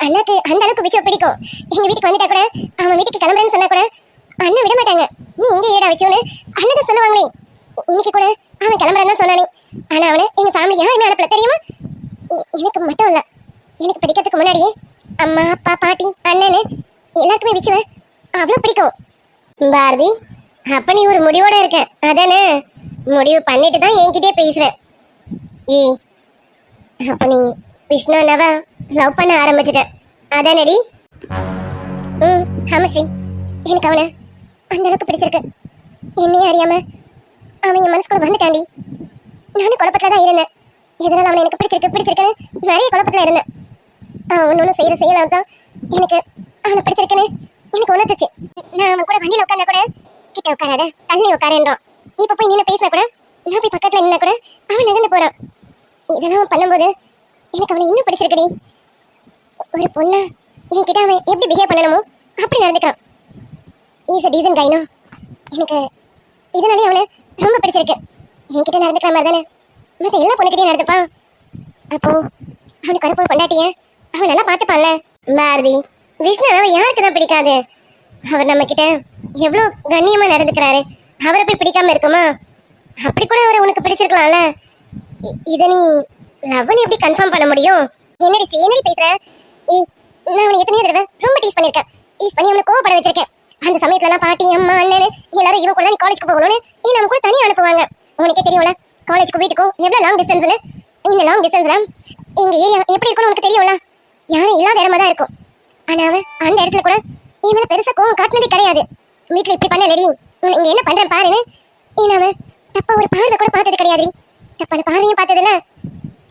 அண்ணாக்கு அந்த அளவுக்கு விச்சுவை பிடிக்கும். எங்க வீட்டுக்கு வந்துட்டா கூட, அவன் வீட்டுக்கு கிளம்புறேன்னு சொன்னா கூட அண்ணன் விட மாட்டாங்க. நீ எங்கே ஏடா வச்சோன்னு அண்ணன் சொல்லுவாங்களே. இன்னைக்கு கூட அவன் கிளம்புறேன்னு தான் சொன்னானே, ஆனா அவனை எங்க ஃபேமிலி யாருமே அனுப்பல தெரியுமா? எனக்கு மட்டும் இல்ல, எனக்கு பிடிக்கிறதுக்கு முன்னாடியே அம்மா அப்பா பாட்டி அண்ணனு எல்லாருக்குமே விச்சுவை அவ்வளோ பிடிக்கும். பாரதி, அப்ப நீ ஒரு முடிவோட இருக்க அதானே? முடிவு பண்ணிட்டு தான் என்கிட்டே பேசுற. ஏய், அப்ப நீ விஷ்ணு அண்ணாவை லவ் பண்ண ஆரம்பிச்சிட்ட அதானடி? ஆமா ஸ்ரீ, எனக்கு அவனை அந்த அளவுக்கு பிடிச்சிருக்கு. என்னையே அறியாம அவன் என் மனசுக்குள்ள வந்துட்டாண்டி. நானும் குழப்பத்துல தான் இருந்தேன். எதனால அவனை எனக்கு பிடிச்சிருக்குன்னு நிறைய குழப்பத்துல இருந்தேன். அவன் ஒன்று செய்யற செய்யலாம் தான் எனக்கு அவனை பிடிச்சிருக்குன்னு எனக்கு உணர்த்துச்சு. நான் அவன் கூட வண்டியில் உட்காந்தா கூட கிட்ட உட்காராத தள்ளி உட்காரன்றான். இப்ப போய் நின்று பேசினா கூட, நான் போய் பக்கத்துல நின்னா கூட அவன் நகர்ந்து போறான். இதெல்லாம் பண்ணும்போது எனக்கு அவனை இன்னும் பிடிச்சிருக்குடி. ஒரு பொண்ணா என்கிட்ட அவன் எப்படி பிஹேவ் பண்ணணுமோ அப்படி நடந்துக்கிறான். Is a decent கைனோ. எனக்கு இதனாலே அவனை ரொம்ப பிடிச்சிருக்கு. என்கிட்ட நடந்துக்கிற மாதிரி தானே மற்ற எல்லா பொண்ணுக்கிட்டையும் நடந்துப்பான். அப்போ அவனுக்கு வரப்போ கொண்டாட்டிய அவன் நல்லா பார்த்துப்பான்ல. பாரதி, விஷ்ணு அவன் யாருக்கு தான் பிடிக்காது? அவர் நம்ம கிட்ட எவ்வளோ கண்ணியமா நடந்துக்கிறாரு, அவரை போய் பிடிக்காம இருக்குமா? அப்படி கூட அவரை உனக்கு பிடிச்சிருக்கலாம்ல. இதை நீ லவ்னு எப்படி கன்ஃபார்ம் பண்ண முடியும்? என்னடி ஸ்ரீ, என்னடி பேசுற? நான் அவனை எத்தனையோ தடவை ரொம்ப டீஸ் பண்ணியிருக்கேன். டீஸ் பண்ணி அவனை கோவப்பட வச்சிருக்கேன். அந்த சமயத்துலலாம் பாட்டி அம்மா அண்ணனு எல்லாரும் இவன் கூட தான் நீ காலேஜ்க்கு போகணும்னு நம்ம கூட தனியாக அனுப்புவாங்க. உனக்கே தெரியும்ல காலேஜ்க்கு வீட்டுக்கும் எவ்வளோ லாங் டிஸ்டன்ஸ்னு. இந்த லாங் டிஸ்டன்ஸ்ல எங்க ஏரியா எப்படி இருக்கும்னு உனக்கு தெரியும்ல, யாரும் இல்லாத இடமா தான் இருக்கும். ஆனா அவன் அந்த இடத்துல கூட என் மேல பெருசா கோவம் காட்டினதே கிடையாது. வீட்டுல இப்படி பண்ணலடி, இங்க என்ன பண்றேன் பாருன்னு அவன் தப்பா ஒரு பார்வை கூட பார்த்தது கிடையாதுடி. தப்பான பார்வையும் பார்த்ததில்ல,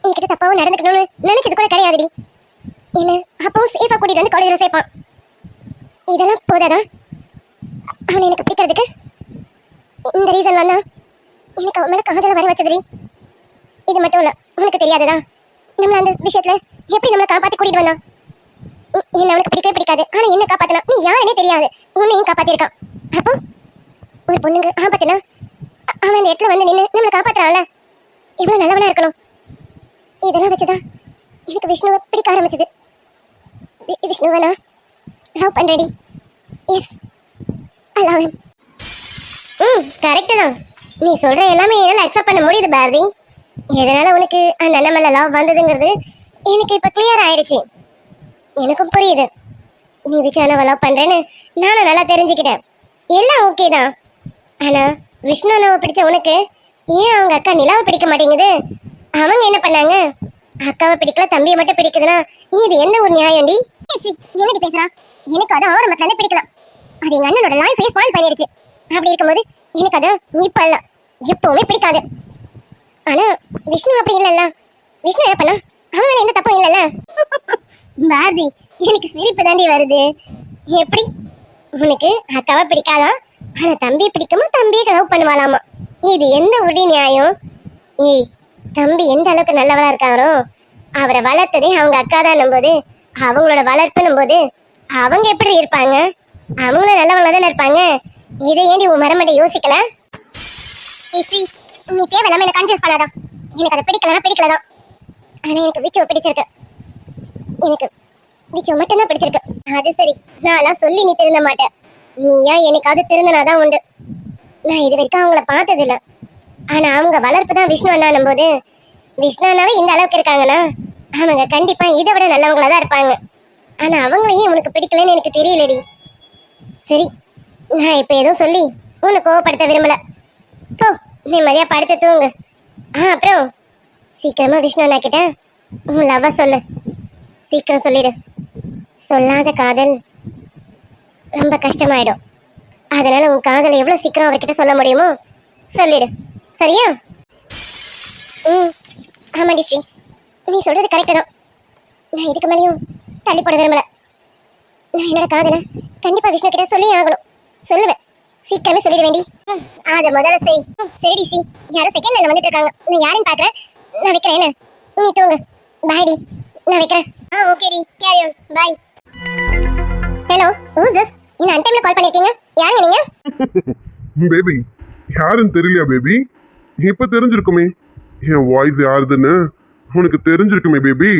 என்கிட்ட தப்பாவும் நடந்துக்கணும்னு நினைச்சது கூட கிடையாதுடி. என்ன அப்பவும் சேஃபா கூட்டிட்டு வந்து காலேஜ்ல சேர்ப்பான். இதெல்லாம் போதாதான் அவனை எனக்கு பிடிக்கிறதுக்கு? இந்த ரீசன் வந்தா எனக்கு அவன் மேல காதல வர வச்சதுடி. இது மட்டும் இல்ல, உனக்கு தெரியாததா நம்மள அந்த விஷயத்துல எப்படி நம்மளை காப்பாத்தி கூட்டிட்டு வந்தான்? என்ன அவனுக்கு பிடிக்கவே பிடிக்காது, ஆனா என்ன காப்பாத்தினா நீ யாருன்னே தெரியாது, உன்னையும் காப்பாத்திருக்கான். அப்போ ஒரு பொண்ணுங்க ஆபத்துனா அவன் அந்த இடத்துல வந்து நின்று நம்மளை காப்பாத்துறான்ல, இவ்வளவு நல்லவனா இருக்கணும். இதெல்லாம் வச்சுதான் எனக்கு விஷ்ணுவை பிடிக்க ஆரம்பிச்சது. விஷ்ணுவை நான் லவ் பண்றேடி. Yes, I love him. Correct தான், நீ சொல்ற எல்லாமே என்னால அக்செப்ட் பண்ண முடியுது பாரதி. எதனால உனக்கு அந்த அண்ணன் மேல லவ் வந்ததுங்கிறது எனக்கு இப்ப கிளியர் ஆயிடுச்சு. எனக்கும் புரியுது நீ விஜயாவை லவ் பண்றேன்னு நானும் நல்லா தெரிஞ்சுக்கிட்டேன். எல்லாம் ஓகே தான். ஆனா விஷ்ணு அண்ணாவை பிடிச்ச உனக்கு ஏன் அவங்க அக்கா நிலாவை பிடிக்க மாட்டேங்குது? அவங்க என்ன பண்ணாங்க? அக்காவை பிடிக்கல, தம்பியை மட்டும் பிடிக்குதுன்னா இது என்ன ஒரு நியாயம்டி? என்னடி பேசுறா? எனக்கு அது ஆரம்பத்துல இருந்து பிடிக்கலாம். அது எங்க அண்ணனோட லைஃபே ஸ்பாயில் பண்ணிடுச்சு. அப்படி இருக்கும்போது எனக்கு அது இப்ப இல்ல, எப்பவுமே பிடிக்காது. ஆனா விஷ்ணு அப்படி இல்லல்ல. விஷ்ணு என்ன பண்ணா? அவன் எந்த தப்பும் இல்லல்ல. பாரதி, எனக்கு சிரிப்பு தாண்டி வருது. எப்படி உனக்கு அக்காவை பிடிக்காதா? ஆனா தம்பியை பிடிக்குமா? தம்பியை லவ் பண்ணுவாளாமா? இது எந்த ஒரு நியாயம்? ஏய், தம்பி எந்த அளவுக்கு நல்லவளா இருக்காரோ அவரை வளர்த்ததே அவங்க அக்கா தான் போது, அவங்களோட வளர்ப்புன்னும் போது அவங்க எப்படி இருப்பாங்க? அவங்களும் நல்லவங்களா தானே இருப்பாங்க. இதை ஏண்டி உன் மரமட்டை யோசிக்கல? நீ தேவையில்லாம என்ன கன்ஃபியூஸ் பண்ணாதான். எனக்கு அதை பிடிக்கலன்னா பிடிக்கலதான். ஆனா எனக்கு விச்சுவை பிடிச்சிருக்கு. எனக்கு விச்சு மட்டும்தான் பிடிச்சிருக்கு. அது சரி, நான் சொல்லி நீ திருந்த மாட்டேன். நீயா எனக்காவது திருந்தனாதான் உண்டு. நான் இது வரைக்கும் அவங்கள பார்த்தது இல்லை. ஆனா அவங்க வளர்ப்பு தான் விஷ்ணு அண்ணானும் போது, விஷ்ணு அண்ணாவே இந்த அளவுக்கு இருக்காங்கன்னா அவங்க கண்டிப்பா இதை விட நல்லவங்களா தான் இருப்பாங்க. ஆனா அவங்களையும் உனக்கு பிடிக்கலன்னு எனக்கு தெரியலடி. சரி, நான் இப்ப எதுவும் சொல்லி உன்னை கோவப்படுத்த விரும்பல. போ, நிம்மதியா படுத்து தூங்கு. அப்புறம் சீக்கிரமா விஷ்ணு அண்ணா கிட்ட உன் லவ்வ சொல்லு. சீக்கிரம் சொல்லிடு. சொல்லாத காதல் ரொம்ப கஷ்டமாயிடும். அதனால உன் காதலை எவ்வளவு சீக்கிரம் அவர்கிட்ட சொல்ல முடியுமோ சொல்லிடு. சரியா? ஆமாண்டி ஸ்ரீ, நீ சொல்றது கரெக்டு தான். நான் இதுக்கு மேலேயும் தள்ளி போட விரும்பல. நான் என்னோட காதலை கண்டிப்பா விஷ்ணு கிட்ட சொல்லி ஆகணும். சொல்லுவேன், சீக்கிரமே சொல்லிட வேண்டி. அதை முதல்ல செய். சரிடி ஸ்ரீ, யாரும் செகண்ட் லைன்ல வந்துட்டு இருக்காங்க. நான் யாரும் பாக்குறேன். நான் வைக்கிறேன். என்ன, நீ தூங்கு. பாய்டி, நான் வைக்கிறேன். ஓகேடி, carry on, bye. Hello, who's this? இந்த அன்டைம்ல கால் பண்ணிருக்கீங்க? யாருங்க நீங்க? பேபி, யாருன்னு தெரியலையா பேபி? இப்ப தெரிஞ்சிருக்குமே என் வாய்ஸ் யாருதுன்னு. உனக்கு தெரிஞ்சிருக்குமே பேபி.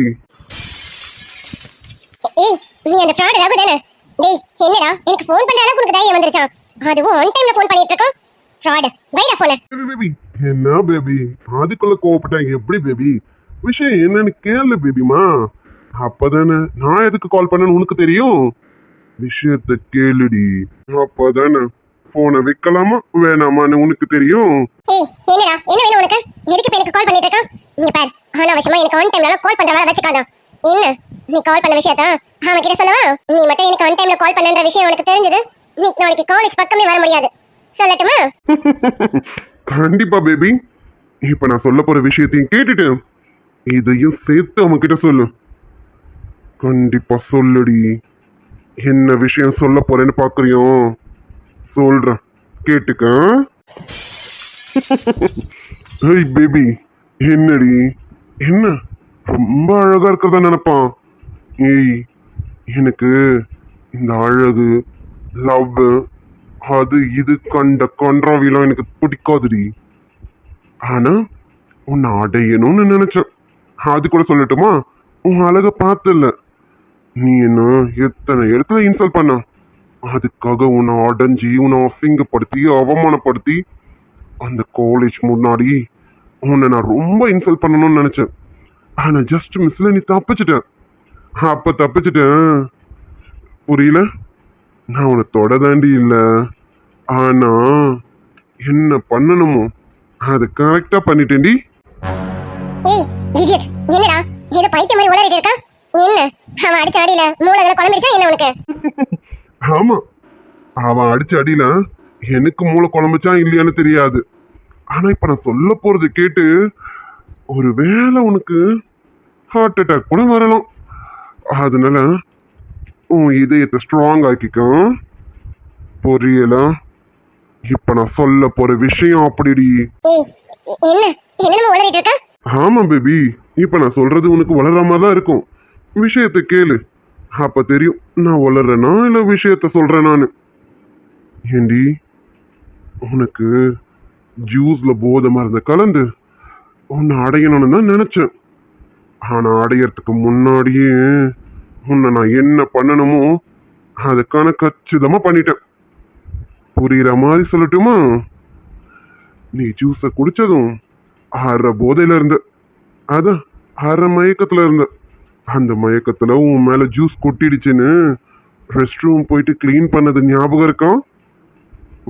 ஏய், நீ அந்த ஃப்ராட் ரகு தானே? டேய், என்னடா எனக்கு ஃபோன் பண்ற அளவுக்கு உனக்கு தைரியம் வந்துருச்சா? அதுவும் ஆன் டைம்ல ஃபோன் பண்ணிட்டு இருக்கோம். ஃப்ராட், வைடா ஃபோனை. பேபி, என்ன பேபி அதுக்குள்ள கோவப்பட்டா எப்படி பேபி? விஷயம் என்னன்னு கேளு பேபிமா. அப்பதானே நான் எதுக்கு கால் பண்ணேன்னு உனக்கு தெரியும். விஷயத்த கேளுடி, அப்பதானே போனை வைக்கலாமா வேணாமான்னு உனக்கு தெரியும். ஏய், என்னடா, என்ன வேணும் உனக்கு? எதுக்கு இப்ப எனக்கு கால் பண்ணிட்டு இருக்க? இங்க பாரு, அனாவசியமா எனக்கு ஆன் டைம்ல கால் பண்ற வேலை வச்சுக்காத. என்ன, நீ கால் பண்ண விஷயத்த அவன் கிட்ட சொல்லவா? நீ மட்டும் எனக்கு ஆன் டைம்ல கால் பண்ணன்ற விஷயம் உனக்கு தெரிஞ்சது, நீ நாளைக்கு காலேஜ் பக்கமே வர முடியாது. சொல்லட்டுமா? கண்டிப்பா பேபி. இப்ப நான் சொல்ல போற விஷயத்தையும் கேட்டுட்டு இதையும் சேர்த்து அவங்க கிட்ட சொல்லு. கண்டிப்பா சொல்லுடி. என்ன விஷயம் சொல்ல போறேன்னு பாக்குறியோ? சொல்றேன், கேட்டுக்க. ஏய் பேபி, என்னடி என்ன ரொம்ப அழகா இருக்கிறதா நினைப்பான். ஏய், எனக்கு இந்த அழகு, லவ், அது இது கண்ட கன்றாவிலாம் எனக்கு பிடிக்காதுடி. ஆனா உன்னை அடையணும்னு நினைச்சேன். அது கூட சொல்லட்டுமா? உன் அழக பார்த்தல, நீ என்ன எத்தனை இடத்துல இன்சல்ட் பண்ண, அதுக்காக உன்னை அடைஞ்சி உன்னை அசிங்கப்படுத்தி அவமானப்படுத்தி அந்த காலேஜ் முன்னாடி உன்னை நான் ரொம்ப இன்சல்ட் பண்ணணும்னு நினைச்சேன். ஆனா ஜஸ்ட் மிஸ்ல நீ தப்பிச்சிட்டேன். அப்ப தப்பிச்சிட்டேன், புரியல? நான் உன்னை தொடதாண்டி இல்ல, ஆனா என்ன பண்ணணுமோ அது கரெக்டா பண்ணிட்டேன்டி. ஏய் இடியட், என்னடா ஏதோ பைத்தியம் மாதிரி உளறிட்டு இருக்க? என்ன, அவன் அடிச்ச அடியில மூளைகளை குழம்பிடுச்சா என்ன உனக்கு? ஆமா, அவன் அடிச்ச அடியில எனக்கு மூளை குழம்புச்சா இல்லையான்னு தெரியாது. ஆனா இப்ப நான் சொல்ல போறது கேட்டு ஒருவேளை உனக்கு ஹார்ட் அட்டாக் கூட வரலாம். அதனால உன் இதயத்தை ஸ்ட்ராங் ஆக்கிக்க, புரியல? இப்ப நான் சொல்ல போற விஷயம் அப்படிடி. ஏய், என்ன என்ன உளறிட்டு இருக்க? ஆமா பேபி, இப்ப நான் சொல்றது உனக்கு வளராம தான் இருக்கும். விஷயத்த கேளு, அப்ப தெரியும் நான் வளர்றேனா இல்ல விஷயத்த சொல்றேன் நானு. ஏண்டி, உனக்கு ஜூஸ்ல போதை மருந்து கலந்து உன்னை அடையணும்னு தான் நினைச்சேன். ஆனா அடையறதுக்கு முன்னாடியே உன்னை நான் என்ன பண்ணணுமோ அதுக்கான கச்சிதமா பண்ணிட்டேன். புரியுற மாதிரி சொல்லட்டுமா? நீ ஜூஸ குடிச்சதும் அரை போதையில இருந்த, அதான் அரை மயக்கத்துல இருந்த. அந்த மயக்கத்துல உன் மேல ஜூஸ் கொட்டிடுச்சுன்னு ரெஸ்ட் ரூம் போயிட்டு க்ளீன் பண்ணது ஞாபகம் இருக்கா?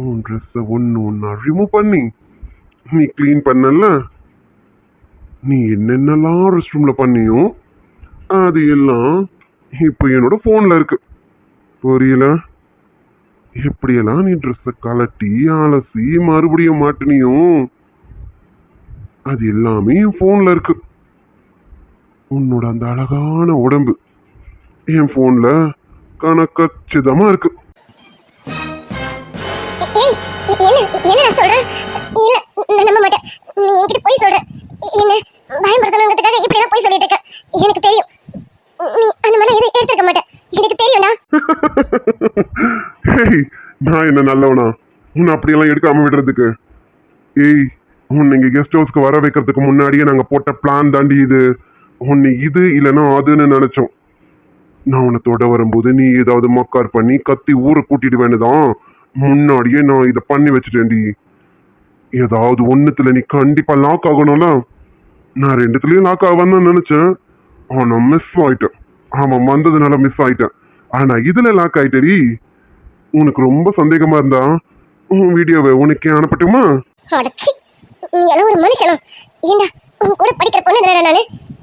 உன் ட்ரெஸ்ஸை ஒன்று ரிமூவ் பண்ணி நீ க்ளீன் பண்ணல. நீ என்னென்னலாம் ரெஸ்ட் ரூம்ல பண்ணியோ அது எல்லாம் இப்போ என்னோட ஃபோன்ல இருக்கு. புரியல? எப்படியெல்லாம் நீ ட்ரெஸ்ஸை கலட்டி அலசி மறுபடியும் மாட்டினியோ அது எல்லாமே என் ஃபோன்ல இருக்கு. உன்னோட அந்த அழகான உடம்பு என் ஃபோன்ல கணக்கச்சிதமா இருக்கு. ஏய் என்ன சொல்ற? இல்ல நான் நம்ப மாட்டேன். நீ என்கிட்ட போய் சொல்ற. என்ன பயன்படுத்தணுங்கிறதுக்காக இப்படி எல்லாம் போய் சொல்லிட்டு இருக்க. எனக்கு தெரியும் நீ அந்த மாதிரி எதுவும் எடுத்துக்க மாட்டேன். எனக்கு தெரியும்டா. ஹேய், நான் என்ன நல்லவனா உன்னை அப்படியெல்லாம் எடுக்காம விடுறதுக்கு? ஏய், உன்னை இங்க கெஸ்ட் ஹவுஸ்க்கு வர வைக்கிறதுக்கு முன்னாடியே நாங்க போட்ட பிளான் தாண்டி இது. உன்னை இது இல்லைன்னா அதுன்னு நினைச்சோம். நான் உன்னை தொட வரும்போது நீ ஏதாவது மக்கார் பண்ணி கத்தி ஊரை கூட்டிட்டு வேணுதான் முன்னாடியே நான் இதை பண்ணி வச்சுட்டேன்டி. ஏதாவது ஒண்ணுத்துல நீ கண்டிப்பா லாக் ஆகணும்ல. நான் ரெண்டுத்துலயும் லாக் ஆவான்னு நினைச்சேன். ஆனா மிஸ் ஆயிட்டேன். அவன் வந்ததுனால மிஸ் ஆயிட்டேன். ஆனா இதுல லாக் ஆயிட்டடி. உனக்கு ரொம்ப சந்தேகமா இருந்தா உன் வீடியோவை உனக்கே அனுப்பட்டுமா? அடச்சி, நீ எல்லாம் ஒரு மனுஷனா? ஏண்டா உன் கூட படிக்கிற பொண்ணு தானடா நானு.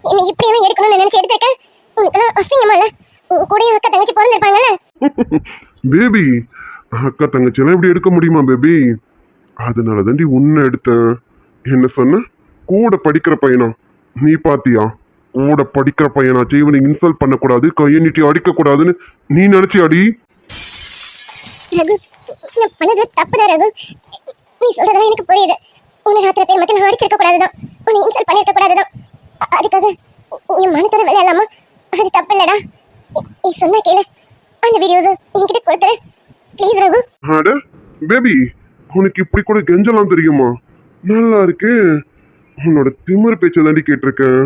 என்ன இப்படியெல்லாம் எடுக்கணும்னு நினைச்சு எடுத்திருக்கேன். உனக்கெல்லாம் அசிங்கமா இல்ல? உன் கூட அக்கா தங்கச்சி பிறந்திருப்பாங்கல்ல. பேபி, அக்கா தங்கச்சியெல்லாம் இப்படி எடுக்க முடியுமா பேபி? அதனால தாண்டி உன்னை எடுத்தேன். என்ன சொன்ன? கூட படிக்கிற பையனா? நீ பாத்தியா? கூட படிக்கிற பையனாச்சு இவனை இன்சல்ட் பண்ணக்கூடாது, கையை நீட்டி அடிக்கக்கூடாதுன்னு நீ நினைச்சியாடி? ரகு, நான் பண்ணது தப்புதான் ரகு. நீ சொல்றதெல்லாம் எனக்கு புரியுது. உன்னை அத்தனை பேர் மட்டும் நான் அடிச்சிருக்க கூடாதுதான். உன்னை இன்சல்ட் பண்ணிருக்க கூடாதுதான். அதுக்காக என் மனத்தோட விளையாடலாமா? அது தப்பு இல்லடா. நீ சொன்னா கேளு. அந்த வீடியோவை என்கிட்ட கொடுத்துரு ப்ளீஸ் ரகு. அட பேபி, உனக்கு இப்படி கூட கெஞ்சலாம் தெரியுமா? நல்லா இருக்கு. உன்னோட திமிர் பேச்சை தாண்டி கேட்டிருக்கேன்.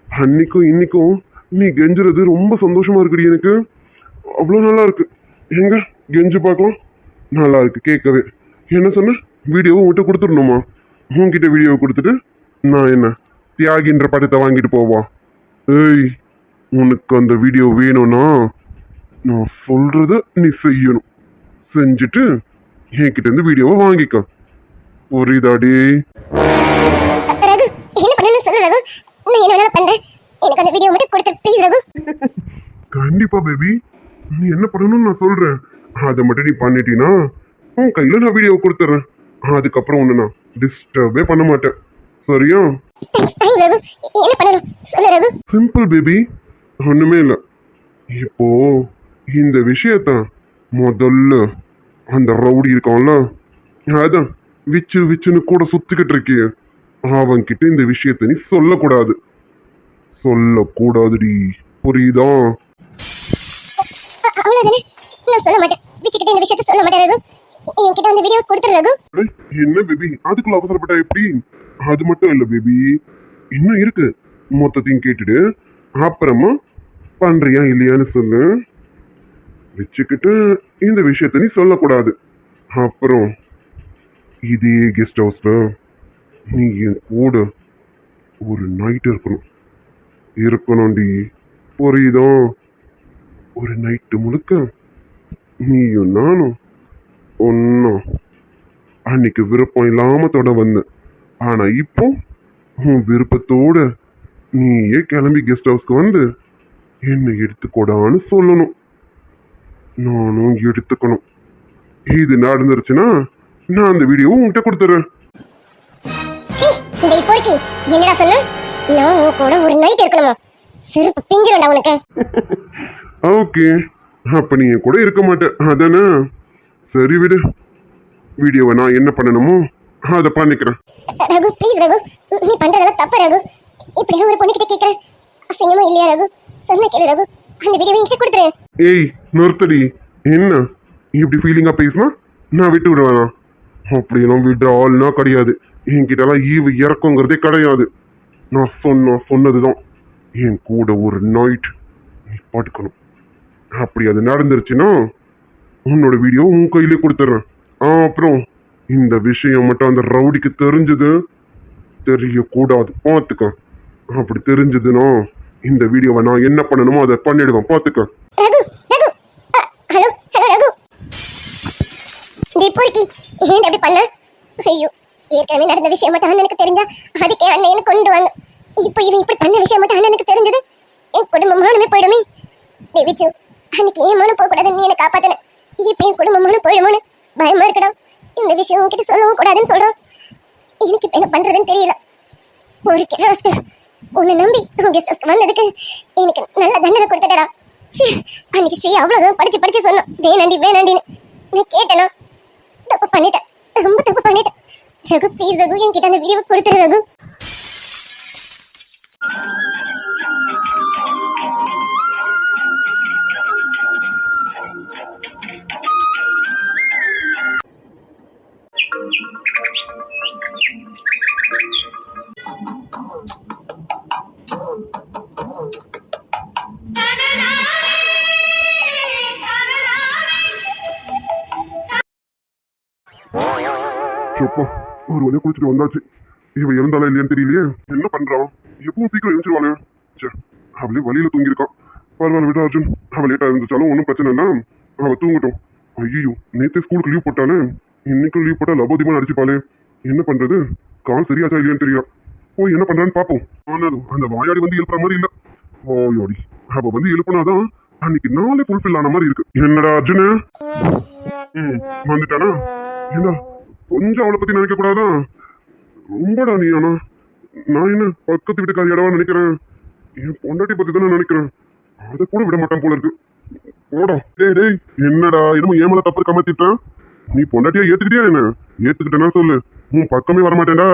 அன்னைக்கும் இன்னைக்கும் நீ கெஞ்சுறது ரொம்ப சந்தோஷமா இருக்குடி எனக்கு. அவ்வளோ நல்லா இருக்கு. எங்க கெஞ்சு பார்க்கலாம். நல்லா இருக்கு கேட்கவே. என்ன சொன்ன? வீடியோவை உன்கிட்ட கொடுத்துடணுமா? உன்கிட்ட வீடியோவை கொடுத்துட்டு நான் என்ன தியாகின்ற படத்தை வாங்கிட்டு போவா? ஏய், உனக்கு அந்த வீடியோ வேணும்னா நான் சொல்றத நீ செய்யணும். செஞ்சுட்டு என்கிட்ட இருந்து வீடியோவை வாங்கிக்க. புரியுதாடி? ரகு, என்ன பண்ணணும்னு சொல்லு ரகு. நான் என்ன வேணாலும் பண்றேன். எனக்கு அந்த வீடியோ மட்டும் கொடுத்துரு ப்ளீஸ் ரகு. கண்டிப்பா பேபி, நீ என்ன பண்ணணும்னு நான் சொல்றேன். அதை மட்டும் நீ பண்ணிட்டீன்னா உன் கையில நான் வீடியோ கொடுத்துட்றேன். அதுக்கப்புறம் ஒன்று நான் டிஸ்டர்பே பண்ண மாட்டேன். சரியா? தேங்க்ஸ் ரகு. என்ன பண்ணணும் சொல்லு ரகு. சிம்பிள் பேபி, ஒண்ணுமே இல்லை. இப்போ இந்த விஷயத்த முதல்ல அந்த ரவுடி இருக்கான்ல, அதான் விச்சு விச்சுன்னு கூட சுத்திக்கிட்டு இருக்கிய, அவன்கிட்ட இந்த விஷயத்த நீ சொல்லக்கூடாது. சொல்லக்கூடாதுடி, புரியுதா? அவ்வளவுதானே? நான் சொல்ல மாட்டேன். விச்சுக்கிட்ட இந்த விஷயத்த சொல்ல மாட்டேன் ரகு. என்கிட்ட அந்த வீடியோ கொடுத்துரு ரகு. ஏய், என்ன பேபி அதுக்குள்ள அவசரப்பட்டா எப்படி? அது மட்டும் இல்ல பேபி, இன்னும் இருக்கு. மொத்தத்தையும் கேட்டுட்டு அப்புறமா பண்றியா இல்லையான்னு சொல்லு. வச்சுக்கிட்டு இந்த விஷயத்த நீ சொல்லக்கூடாது. அப்புறம் இதே கெஸ்ட் ஹவுஸ்ல நீ என் கூட ஒரு நைட் இருக்கணும்டி, புரியுதோ? ஒரு நைட்டு முழுக்க நீயும் நானும் ஒன்னா. அன்னைக்கு விருப்பம் இல்லாம தொட வந்த. ஆனா இப்போ உன் விருப்பத்தோட நீயே கிளம்பி கெஸ்ட் ஹவுஸ்க்கு வந்து என்னை எடுத்துக்கூடான்னு சொல்லணும். நானும் எடுத்துக்கணும். இது நடந்துருச்சுன்னா நான் அந்த வீடியோவை உன்கிட்ட கொடுத்துறேன். சீ, இந்த பொறுக்கி என்னடா சொன்ன? நான் உன் கூட ஒரு நைட் இருக்கணுமா? சிறப்பு பிஞ்சிரும்டா உனக்கு. ஓகே, அப்ப நீ என் கூட இருக்க மாட்டேன் அதானே? சரி விடு. வீடியோவை நான் என்ன பண்ணணுமோ அதை பண்ணிக்கிறேன். ரகு ப்ளீஸ் ரகு, நீ பண்றதெல்லாம் தப்பு ரகு. இப்படிலாம் ஒரு பொண்ணுகிட்ட கேட்கறேன். அசிங்கமா இல்லையா ரகு? சொன்ன கேளு ரகு. அந்த வீடியோவை என்கிட்ட கொடுத்துரு. ஏய் நிறுத்தடி. என்ன இப்படி ஃபீலிங்கா பேசினா நான் விட்டு விடுவேனா? அப்படியெல்லாம் விடுற ஆள்னா கிடையாது. என்கிட்டலாம் ஈவு இறக்குங்கிறதே கிடையாது. நான் சொன்னதுதான். என் கூட ஒரு நைட் நீ படுக்கணும். அப்படி அது நடந்துருச்சுன்னா உன்னோட வீடியோ உன் கையிலே கொடுத்துட்றேன். அப்புறம் இந்த விஷயம் மட்டும் அந்த ரவுடிக்கு தெரிஞ்சது தெரியக்கூடாது, பார்த்துக்க. அப்படி தெரிஞ்சதுன்னா இந்த வீடியோவை நான் என்ன பண்ணணுமோ அதை பண்ணிடுவேன், பார்த்துக்க. ரகு ரகு ஹலோ ஹலோ ரகு, தீபோரிக்கி ஏன் அப்படி பண்ண? ஐயோ, ஏற்கனவே நடந்த விஷயம் மட்டும் அண்ணனுக்கு தெரிஞ்சா அதுக்கே அண்ணனை கொண்டு வாங்க. இப்போ இவன் இப்படி பண்ண விஷயம் மட்டும் அண்ணனுக்கு தெரிஞ்சது என் குடும்பமானமே போயிடுமே. தேவிச்சு, அன்னைக்கு ஏன் மானம் போகக்கூடாதுன்னு நீ என்னை காப்பாத்தின. இப்போ என் குடும்பமான போயிடுமோன்னு பயமா இருக்கடா. இந்த விஷயம் உங்ககிட்ட சொல்லவும் கூடாதுன்னு சொல்றான். எனக்கு இப்போ என்ன பண்றதுன்னு தெரியல. ஒரு கெட்ட உன்னை நம்பி அவங்க கெஸ்ட் ஹவுஸ்க்கு வந்ததுக்கு எனக்கு நல்ல தண்டனை கொடுத்துட்டடா. அன்னைக்கு ஸ்ரீ அவ்வளோதான் படிச்சு சொன்னான் வேணாண்டின்னு. நான் கேட்டேனா? தப்பு பண்ணிட்டேன், ரொம்ப தப்பு பண்ணிட்டேன். ரகு ப்ளீஸ் ரகு, என்கிட்ட அந்த வீடியோவை கொடுத்துரு ரகு. சொப்பா, ஒரு வழியா குளிச்சுட்டு வந்தாச்சு. இவ இருந்தாலும் இல்லையான்னு தெரியலையே. என்ன பண்றான்? எப்பவும் சீக்கிரம் எழுந்துருவாளே. சே, அவளே வழியில தூங்கியிருக்கான். பரவாயில்ல விட அர்ஜுன், அவள் லேட்டா இருந்துச்சாலும் ஒன்றும் பிரச்சனை இல்லை, அவ தூங்கட்டும். ஐயோ, நேற்றே ஸ்கூலுக்கு லீவ் போட்டாலே, இன்னைக்கும் லீவ் போட்டா லபோதியமா அடிச்சுப்பாளே. என்ன பண்றது? கால் சரியாச்சா இல்லையான்னு தெரியும். போய் என்ன பண்றான்னு பாப்போம். ஆனாலும் அந்த வாயாடி வந்து எழுப்புற மாதிரி இல்ல. வாயாடி அவ வந்து எழுப்புனாதான் அன்னைக்கு நாளே ஃபுல்ஃபில் ஆன மாதிரி இருக்கு. என்னடா அர்ஜுனு? வந்துட்டானா? என்ன கொஞ்சம் அவளை பத்தி நினைக்க கூடாதா? ரொம்படா நீ. ஆனா நான் என்ன பக்கத்து வீட்டுக்காரி இடவா நினைக்கிறேன்? என் பொண்டாட்டி பத்தி தானே நினைக்கிறேன். அதை கூட விட மாட்டான் போல இருக்கு. போடா. டேய் என்னடா என்னமோ ஏமல தப்பு இருக்காம திட்டான். நீ பொண்டாட்டியா ஏத்துக்கிட்டியா? என்ன ஏத்துக்கிட்டேன்னா சொல்லு, உன் பக்கமே வரமாட்டேன்டா.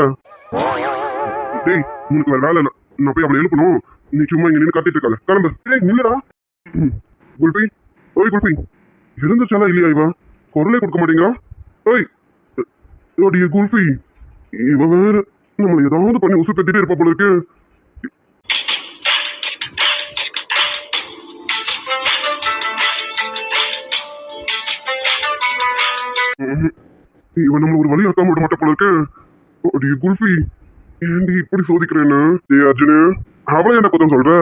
டேய், உனக்கு வேற வேலை இல்லை. நான் போய் அவளை எழுப்பணும். நீ சும்மா இங்க நின்று கத்திட்டு இருக்காத. கிளம்பு. டேய் நில்லுடா. குல்பி, ஓய் குல்பி, எழுந்துச்சாலா இல்லையா? இவ குரலே கொடுக்க மாட்டேங்கிறா. ஓய் ஓடிய குல்பி, இவ வேற நம்மளை ஏதாவது பண்ணி உசு பெத்திட்டே இருப்பா போல இருக்கு. இவன் நம்மள ஒரு வழி ஆக்காம விட மாட்டா போல இருக்கு. ஓடிய குல்பி, ஏண்டி இப்படி சோதிக்கிறேன்னு? ஏ அர்ஜுனு, அவளை என்ன குத்தம் சொல்ற?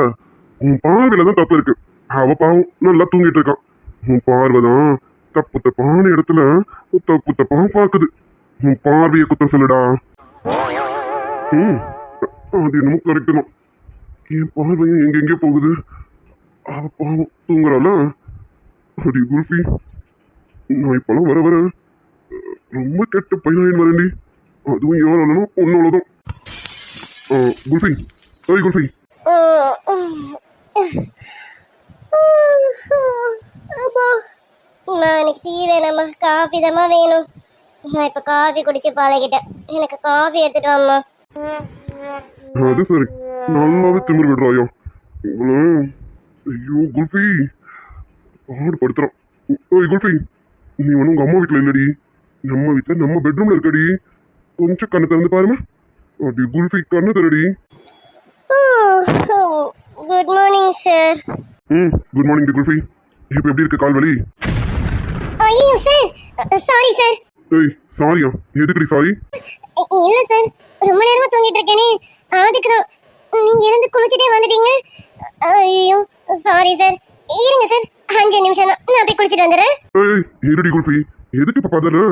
உன் பார்வையில தான் தப்பு இருக்கு. அவ பாவம் நல்லா தூங்கிட்டு இருக்கான். உன் பார்வைதான் தப்பு தப்பான இடத்துல தப்பு தப்பா பாக்குது. உன் பார்வையை குத்தம் சொல்லுடா. அது என்னமோ கரெக்டு தான். என் பார்வையும் எங்கெங்கே போகுது. அவ பாவம் தூங்குறாளா? அப்படி குல்பி, நான் இப்பெல்லாம் வர வர ரொம்ப கெட்ட பையன் வரண்டி. அதுவும் யாராலும் உன்னோடதும். குல்பி, ஓய் குல்பி. நான் எனக்கு டீ வேணாம்மா, காஃபி தாம்மா வேணும். நான் இப்போ காஃபி குடிச்சு பழகிட்டேன். எனக்கு காஃபி எடுத்துட்டு வாம்மா. அது சரி, நல்லாவே திமிர் விடுறாயோ இவ்வளோ. ஐயோ குல்பி, பாடுபடுத்துறான். ஓய் குல்பி, நீ ஒன்றும் உங்க அம்மா வீட்டில் இல்லடி, நம்ம வீட்டில் நம்ம பெட்ரூம்ல இருக்கடி. கொஞ்சம் கண்ணை திறந்து பாருமா. அப்படி குல்பி கண்ணு தரடி. Good morning sir. Good morning Kulfi. இப்போ எப்படி இருக்கு கால் வலி? ஐயோ சார், சாரி சார். ஏய் சாரியா? எதுக்குடி சாரி? இல்ல சார், ரொம்ப நேரமா தூங்கிட்டு இருக்கேனே, அதுக்கு தான். நீங்க எழுந்து குளிச்சுட்டே வந்துட்டீங்க. ஐயோ சாரி சார். இருங்க சார், 5 நிமிஷம் தான், நான் போய் குளிச்சுட்டு வந்துடுறேன். ஏய் இருடி குல்பி, எதுக்கு இப்போ பதற?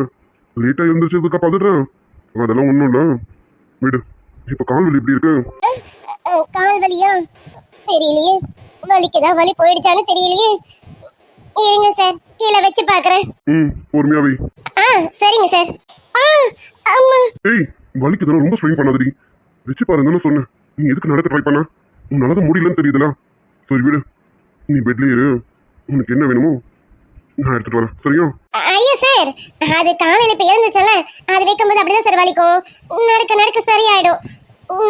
லேட்டா எழுந்திரிச்சதுக்கா பதற? அதெல்லாம் ஒன்றும் இல்லை, விடு. இப்போ கால் வலி எப்படி இருக்கு? கால் வலியா? தெரியலையே. வலிக்குதா, வலி போயிடுச்சான்னு தெரியலையே. இருங்க சார், கீழே வச்சு பாக்குறேன். பொறுமையா வை. சரிங்க சார். அம்மா. ஏய் வலிக்குதுன்னா ரொம்ப ஸ்ட்ரெயின் பண்ணாதடி. வச்சு பாருங்கன்னு சொன்னேன். நீ எதுக்கு நடக்க ட்ரை பண்ண? உன்னால தான் முடியலன்னு தெரியுதுல. சரி விடு, நீ பெட்லயே இரு. உனக்கு என்ன வேணுமோ நான் எடுத்துட்டு வரேன், சரியா? ஐயோ சார், அது காலையில இப்ப எழுந்துச்சல, அது வைக்கும்போது அப்படிதான் சார் வலிக்கும். நடக்க சரியாயிடும்.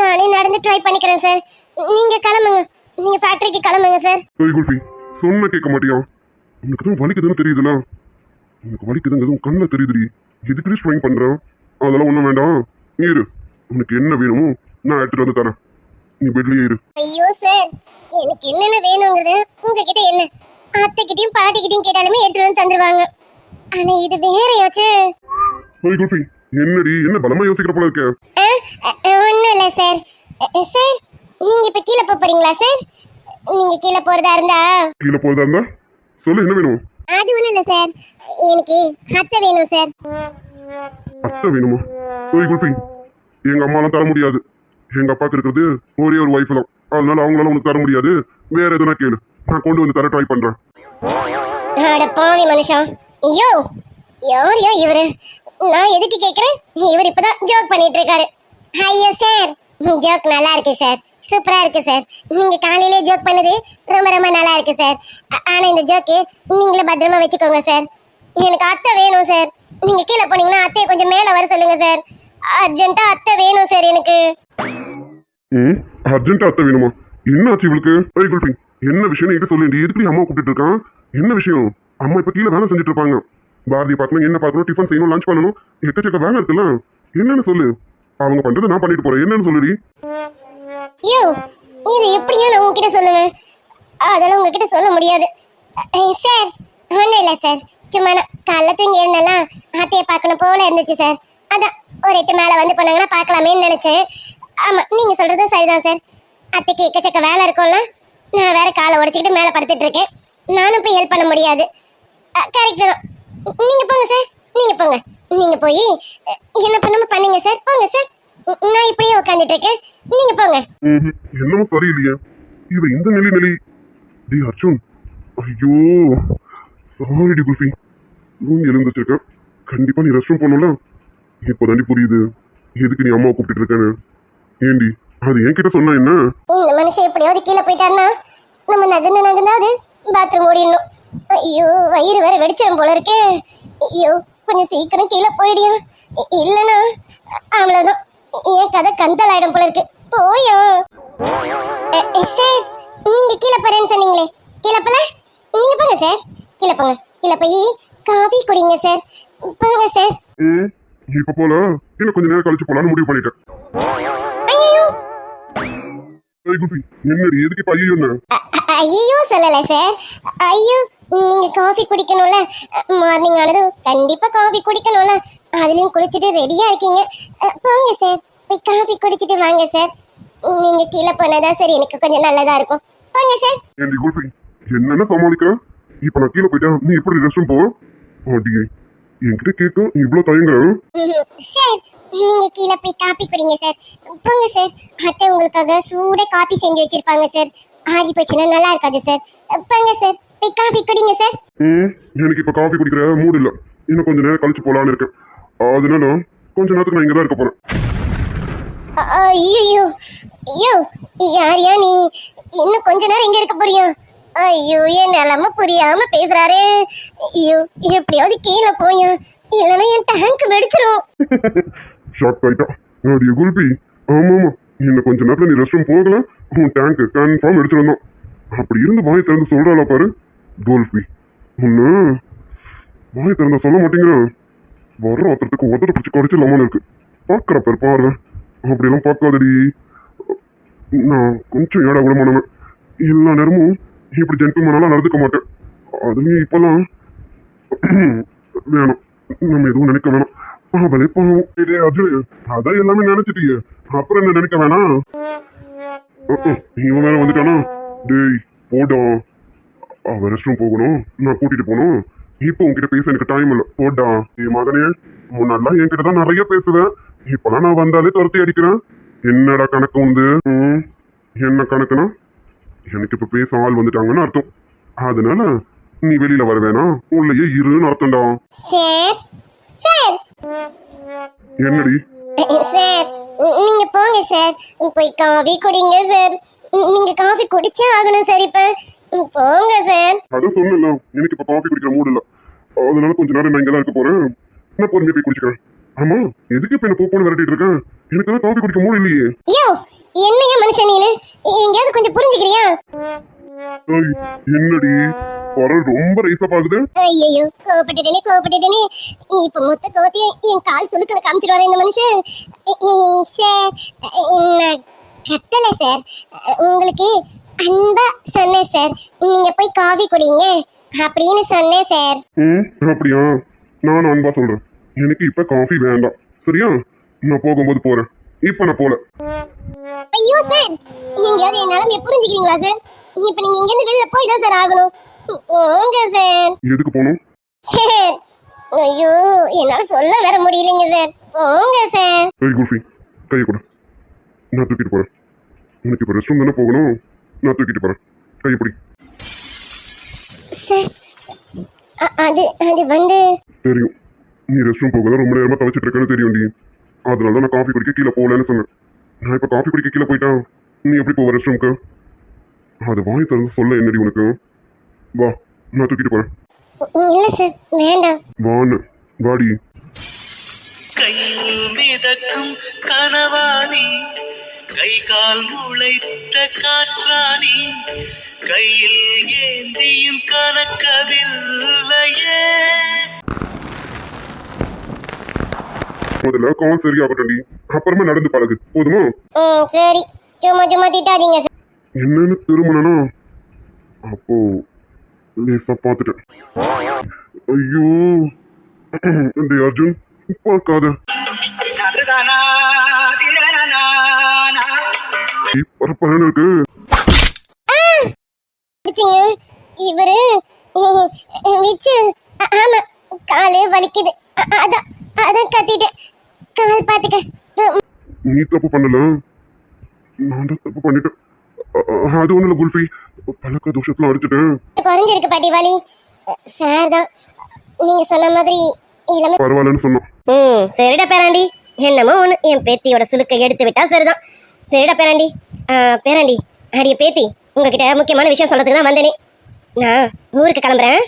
நானே நடந்து ட்ரை பண்ணிக்கிறேன் சார். நீங்க கிளம்புங்க, நீங்க ஃபேக்டரிக்கு கிளம்புங்க சார். சரி குல்பி, சொன்ன கேட்க மாட்டியா? உனக்கு தான் வலிக்குதுன்னு தெரியுதுல. உனக்கு வலிக்குதுங்கிறது உன் கண்ணில் தெரியுதுடி. எதுக்குடி ஸ்ட்ரெயின் பண்றேன்? அதெல்லாம் ஒன்றும் வேண்டாம், நீ இரு. உனக்கு என்ன வேணுமோ நான் எடுத்துட்டு வந்து தரேன். நீ பெட்லயே இரு. ஐயோ சார், எனக்கு என்னென்ன வேணுங்கிறது உங்ககிட்ட என்ன அத்தைக்கிட்டையும் பாட்டிக்கிட்டையும் கேட்டாலுமே எடுத்துட்டு வந்து தந்துருவாங்க. ஆனா இது வேறையாச்சு. ஓய் குல்பி, என்னடி என்ன பலமா யோசிக்கிற போல இருக்க? ஒன்றும் இல்லை சார். சார், நீங்க இப்ப கீழே போறீங்களா சார்? நீங்க கீழே போறதா இருந்தா கீழே போறதா இருந்தா சொல்லு, என்ன வேணும்? அது ஒண்ணும் இல்ல சார், எனக்கு அத்தை வேணும் சார். அத்தை வேணுமா? ஓய் குல்பி, எங்க அம்மாலாம் தர முடியாது. எங்க அப்பாக்கு இருக்கிறது ஒரே ஒரு ஒய்ஃப் தான், அதனால அவங்களால உனக்கு தர முடியாது. வேற எதுனா கேளு, நான் கொண்டு வந்து தர ட்ரை பண்றேன். அட பாவி மனுஷன், ஐயோ யார் இவரு? நான் எதுக்கு கேக்குறேன்? இவர் இப்பதான் ஜோக் பண்ணிட்டு இருக்காரு. ஐயோ சார், ஜோக் நல்லா இருக்கு சார், சூப்பரா இருக்கு சார். நீங்க காலையிலே ஜோக் பண்ணது ரொம்ப ரொம்ப நல்லா இருக்கு சார். ஆனா இந்த ஜோக்கு நீங்களே பத்திரமா வச்சுக்கோங்க சார். எனக்கு அத்தை வேணும் சார். நீங்க கீழே போனீங்கன்னா அத்தையை கொஞ்சம் மேல வர சொல்லுங்க சார். அர்ஜென்ட்டா அத்தை வேணும் சார் எனக்கு. அர்ஜென்ட்டா அத்தை வேணுமா? என்ன ஆச்சு இவளுக்கு? ஓய் குல்பி, என்ன விஷயம் என்கிட்ட சொல்லி எதுக்கு அம்மா கூப்பிட்டு இருக்கான்? என்ன விஷயம்? அம்மா இப்ப கீழே வேலை செஞ்சுட்டு இருப்பாங்க. பாரதி பார்க்கணும், என்ன பார்க்கணும், டிஃபன் செய்யணும், லஞ்ச் பண்ணணும், எக்கச்சக்க வேலை இருக்குல்ல. என்னன்னு சொல்லு. அவங்க பண்றதை நான் பண்ணிட்டு போறேன். என்னன்னு சொல்லுடி. யோ, இது எப்படியா நான் உங்ககிட்ட சொல்லுவேன்? அதெல்லாம் உங்ககிட்ட சொல்ல முடியாது சார். ஒன்றும் இல்லை சார், சும்மா நான் காலைல தூங்கி இருந்தெல்லாம் அத்தையை பார்க்கணும் போல இருந்துச்சு சார். அதான் ஒரு 8 மேலே வந்து போனாங்கன்னா பார்க்கலாமேன்னு நினைச்சேன். ஆமா, நீங்க சொல்றதும் சரிதான் சார். அத்தைக்கு எக்கச்சக்க வேலை இருக்கும்ல, நான் வேற காலை உடைச்சிக்கிட்டு மேலே படுத்துட்டு இருக்கேன். நானும் போய் ஹெல்ப் பண்ண முடியாது. கரெக்ட் தான். நீங்க போங்க சார், நீங்க போங்க. நீங்க போய் என்ன பண்ணாம பண்ணுங்க சார். போங்க சார், நான் இப்படியே உட்காந்துட்டு இருக்கேன், நீங்க போங்க. என்னமோ சரியில்லையே இவ இந்த நிலை. டி அர்ஜுன், ஐயோ சாரிடி குல்பி, ரூம் எழுந்துச்சிருக்கேன். கண்டிப்பா நீ ரெஸ்ட் ரூம் போகணும்ல. இப்போதாண்டி புரியுது எதுக்கு நீ அம்மாவை கூப்பிட்டு இருக்கேன்னு. ஏண்டி அது என்கிட்ட சொன்னா என்ன? இந்த மனுஷன் எப்படியாவது கீழே போயிட்டாருன்னா நம்ம நகர்ந்தாவது பாத்ரூம் ஓடிடணும். ஐயோ வயிறு வேற வெடிச்சிடும் போல இருக்கே. ஐயோ கொஞ்சம் சீக்கிரம் கீழே போயிடியா, இல்லைன்னா அவ்வளோதான், என் கதை கந்தல் ஆயிடும் போல இருக்கு. போயா சார், நீங்க கீழே போறேன்னு சொன்னீங்களே, கீழே போல நீங்க போங்க சார். கீழே போங்க, கீழே போய் காபி குடிங்க சார். போங்க சார். இப்ப போல இன்னும் கொஞ்ச நேரம் கழிச்சு போலான்னு முடிவு பண்ணிட்டேன். ஐயோ குல்பி, என்னடி எதுக்கு இப்ப ஐயோ? ஐயோ சொல்லல சார். ஐயோ நீங்க காஃபி குடிக்கணும்ல, மார்னிங் ஆனதும் கண்டிப்பா காஃபி குடிக்கணும்ல, அதுலயும் குடிச்சிட்டு ரெடியா இருக்கீங்க. போங்க சார், போய் காஃபி குடிச்சிட்டு வாங்க சார். நீங்க கீழே போனதா சரி, எனக்கு கொஞ்சம் நல்லதா இருக்கும். போங்க சார். ஏண்டி குல்பி, என்னென்ன சமாளிக்கிற? இப்ப நான் கீழே போயிட்டா நீ எப்படி ரெஸ்ட் ரூம் போவ? அடியே என்கிட்ட கேட்க நீ இவ்வளவு தயங்குற? சார் நீங்க கீழே போய் காபி குடிங்க சார். போங்க சார், அத்தை உங்களுக்காக சூட காபி செஞ்சு வச்சிருப்பாங்க சார். ஆறி போச்சுன்னா நல்லா இருக்காது சார். போங்க சார், போய் காபி குடிங்க சார். எனக்கு இப்ப காஃபி குடிக்கிற மூடு இல்ல. இன்னும் கொஞ்ச நேரம் கழிச்சு போலான்னு இருக்கேன். அதனால கொஞ்ச நேரத்துக்கு நான் இங்கதான் இருக்க போறேன். ஐயோ ஐயோ, யாரியா நீ? இன்னும் கொஞ்ச நேரம் இங்க இருக்க போறியா? ஐயோ என் நிலம புரியாம பேசுறாரே. ஐயோ எப்படியாவது கீழே போயா, இல்லைன்னா என் டேங்க் வெடிச்சிடும். ஷாக் ஆயிட்டா அடியே குல்பி. ஆமாமா, இன்னும் கொஞ்ச நேரத்துல நீ ரெஸ்ட் ரூம் போகல, உன் டேங்க் கன்ஃபார்ம் எடுத்துருந்தோம். அப்படி இருந்து வாயை திறந்து சொல்றாளா பாரு கோல்பி. ஒண்ணு வாயை திறந்த சொல்ல மாட்டேங்கிறான். வர்ற ஒருத்தருக்கு உதட்ட பிடிச்சி குறைச்சிடலாமான்னு இருக்கு. பார்க்குற பேர் பாரு, அப்படியெல்லாம் பார்க்காதடி. நான் கொஞ்சம் ஏடா குணமானவன். எல்லா நேரமும் இப்படி ஜென்டில்மேனாலாம் நடந்துக்க மாட்டேன். அதுலயும் இப்பெல்லாம் வேணும், நம்ம எதுவும் நினைக்க வேணாம். அவளே பாவம். அர்ஜுன், அதான் எல்லாமே நினைச்சிட்டியே, அப்புறம் என்ன நினைக்க வேணாம். இவன் வேற வந்துட்டானா? டேய் போடா, அவ ரெஸ்ட் ரூம் போகணும், நான் கூட்டிட்டு போகணும். இப்போ உன்கிட்ட பேச எனக்கு டைம் இல்லை. போடா என் மகனே, முன்னாடிலாம் என்கிட்ட தான் நிறைய பேசுவேன், இப்பெல்லாம் நான் வந்தாலே துரத்தி அடிக்கிறேன். என்னடா கணக்கு உண்டு? என்ன கணக்குனா, எனக்கு இப்ப பேச ஆள் வந்துட்டாங்கன்னு அர்த்தம். அதனால நீ வெளியில வர வேணாம், உள்ளேயே இருன்னு அர்த்தம்டா. என்னடி சார் நீங்க போங்க சார், போய் காஃபி குடிங்க சார். நீங்க காஃபி குடிச்சே ஆகணும் சார். இப்ப போங்க சார். அதான் சொன்னல, எனக்கு இப்ப காஃபி குடிக்கிற மூடு இல்ல. அதனால கொஞ்ச நேரம் நான் இங்கதான் இருக்க போறேன். நான் பொறுமையா போய் குடிச்சுக்கிறேன். ஆமா, எதுக்கு இப்ப என்ன போன்னு விரட்டிட்டு இருக்கேன்? எனக்கு தான் காஃபி குடிக்க மூடு இல்லையே. ஐயோ என்னையா மனுஷன் நீனு, எங்கேயாவது கொஞ்சம் புரிஞ்சுக்கிறியா? என்னடி குரல் ரொம்ப ரைஸா பாக்குது? ஐயோ கோபப்பட்டுட்டேனே. இப்ப மொத்த கோவத்தையும் என் கால் சுளுக்கல காமிச்சிடுவாரு இந்த மனுஷன். சார் நான் கட்டல சார், உங்களுக்கு அன்பா சொன்னேன் சார், நீங்க போய் காஃபி குடிங்க அப்படின்னு சொன்னேன் சார். அப்படியா? நானும் அன்பா சொல்றேன், எனக்கு இப்ப காஃபி வேண்டாம், சரியா? நான் போகும்போது போறேன், இப்ப நான் போல. ஐயோ சார், எங்கேயாவது என் நிலைமைய புரிஞ்சுக்கிறீங்களா சார்? இப்ப நீங்க இங்க இருந்து வெளில போய் தான் சார் ஆகணும். போங்க சார். எதுக்கு போகணும்? ஐயோ என்னால சொல்ல வர முடியலைங்க சார். போங்க சார். ஏய் குல்ஃபி, கையை கொடு, நான் தூக்கிட்டு போறேன். உனக்கு இப்போ ரெஸ்ட் ரூம் தானே போகணும், நான் தூக்கிட்டு போறேன். கையை பிடி. சார் அது அது வந்து தெரியும், நீ ரெஸ்ட் ரூம் போக தான் ரொம்ப நேரமா தவச்சிட்டு இருக்கேன்னு தெரியும் டி. அதனால தான் நான் காஃபி குடிக்க கீழே போகலன்னு சொன்னேன். நான் இப்போ காஃபி குடிக்க கீழே போயிட்டா நீ எப்படி போவ ரெஸ்ட் ரூமுக்கு? அது வாய் திறந்து சொல்ல என்னடி உனக்கு? வா, நான் தூக்கிட்டு போறேன். இல்ல சார் வேண்டாம். வான்னு வாடி. கையில் மிதக்கும் கனவானி, கை கால் முளைத்த காற்றானி, கையில் ஏந்தியும் கணக்கவில்லையே. முதல்ல கால் சரியாகட்டும் டி, அப்புறமா நடந்து பழகு போதுமா? சரி, சும்மா சும்மா திட்டாதீங்க சார். என்னன்னு திருமணனா அப்போ லேசா பார்த்துட்டேன். ஐயோ டேய் அர்ஜுன், பார்க்காத. பரப்பரன்னு இருக்கு. அடிச்சிங்க இவரு விச்சு. ஆமா, காலு வலிக்குது. அதான் அதான் கத்திட்டேன். கால் பாத்துக்க. நீ தப்பு பண்ணல, நான் தான் தப்பு பண்ணிட்டேன். அது ஒண்ணுல குல்ஃபி, பழக்க தோஷத்துல அடிச்சிட்டேன். குறைஞ்சிருக்கு பாட்டி வலி. சார் தான் நீங்க சொன்ன மாதிரி எல்லாமே பரவாயில்லன்னு சொன்னோம். சரிடா பேராண்டி. என்னமோ ஒண்ணு, என் பேத்தியோட சுலுக்கை எடுத்து விட்டா சரிதான். சரிடா பேராண்டி. பேராண்டி, அடிய பேத்தி, உங்ககிட்ட முக்கியமான விஷயம் சொல்றதுக்கு தான் வந்தேனே. நான் ஊருக்கு கிளம்புறேன்.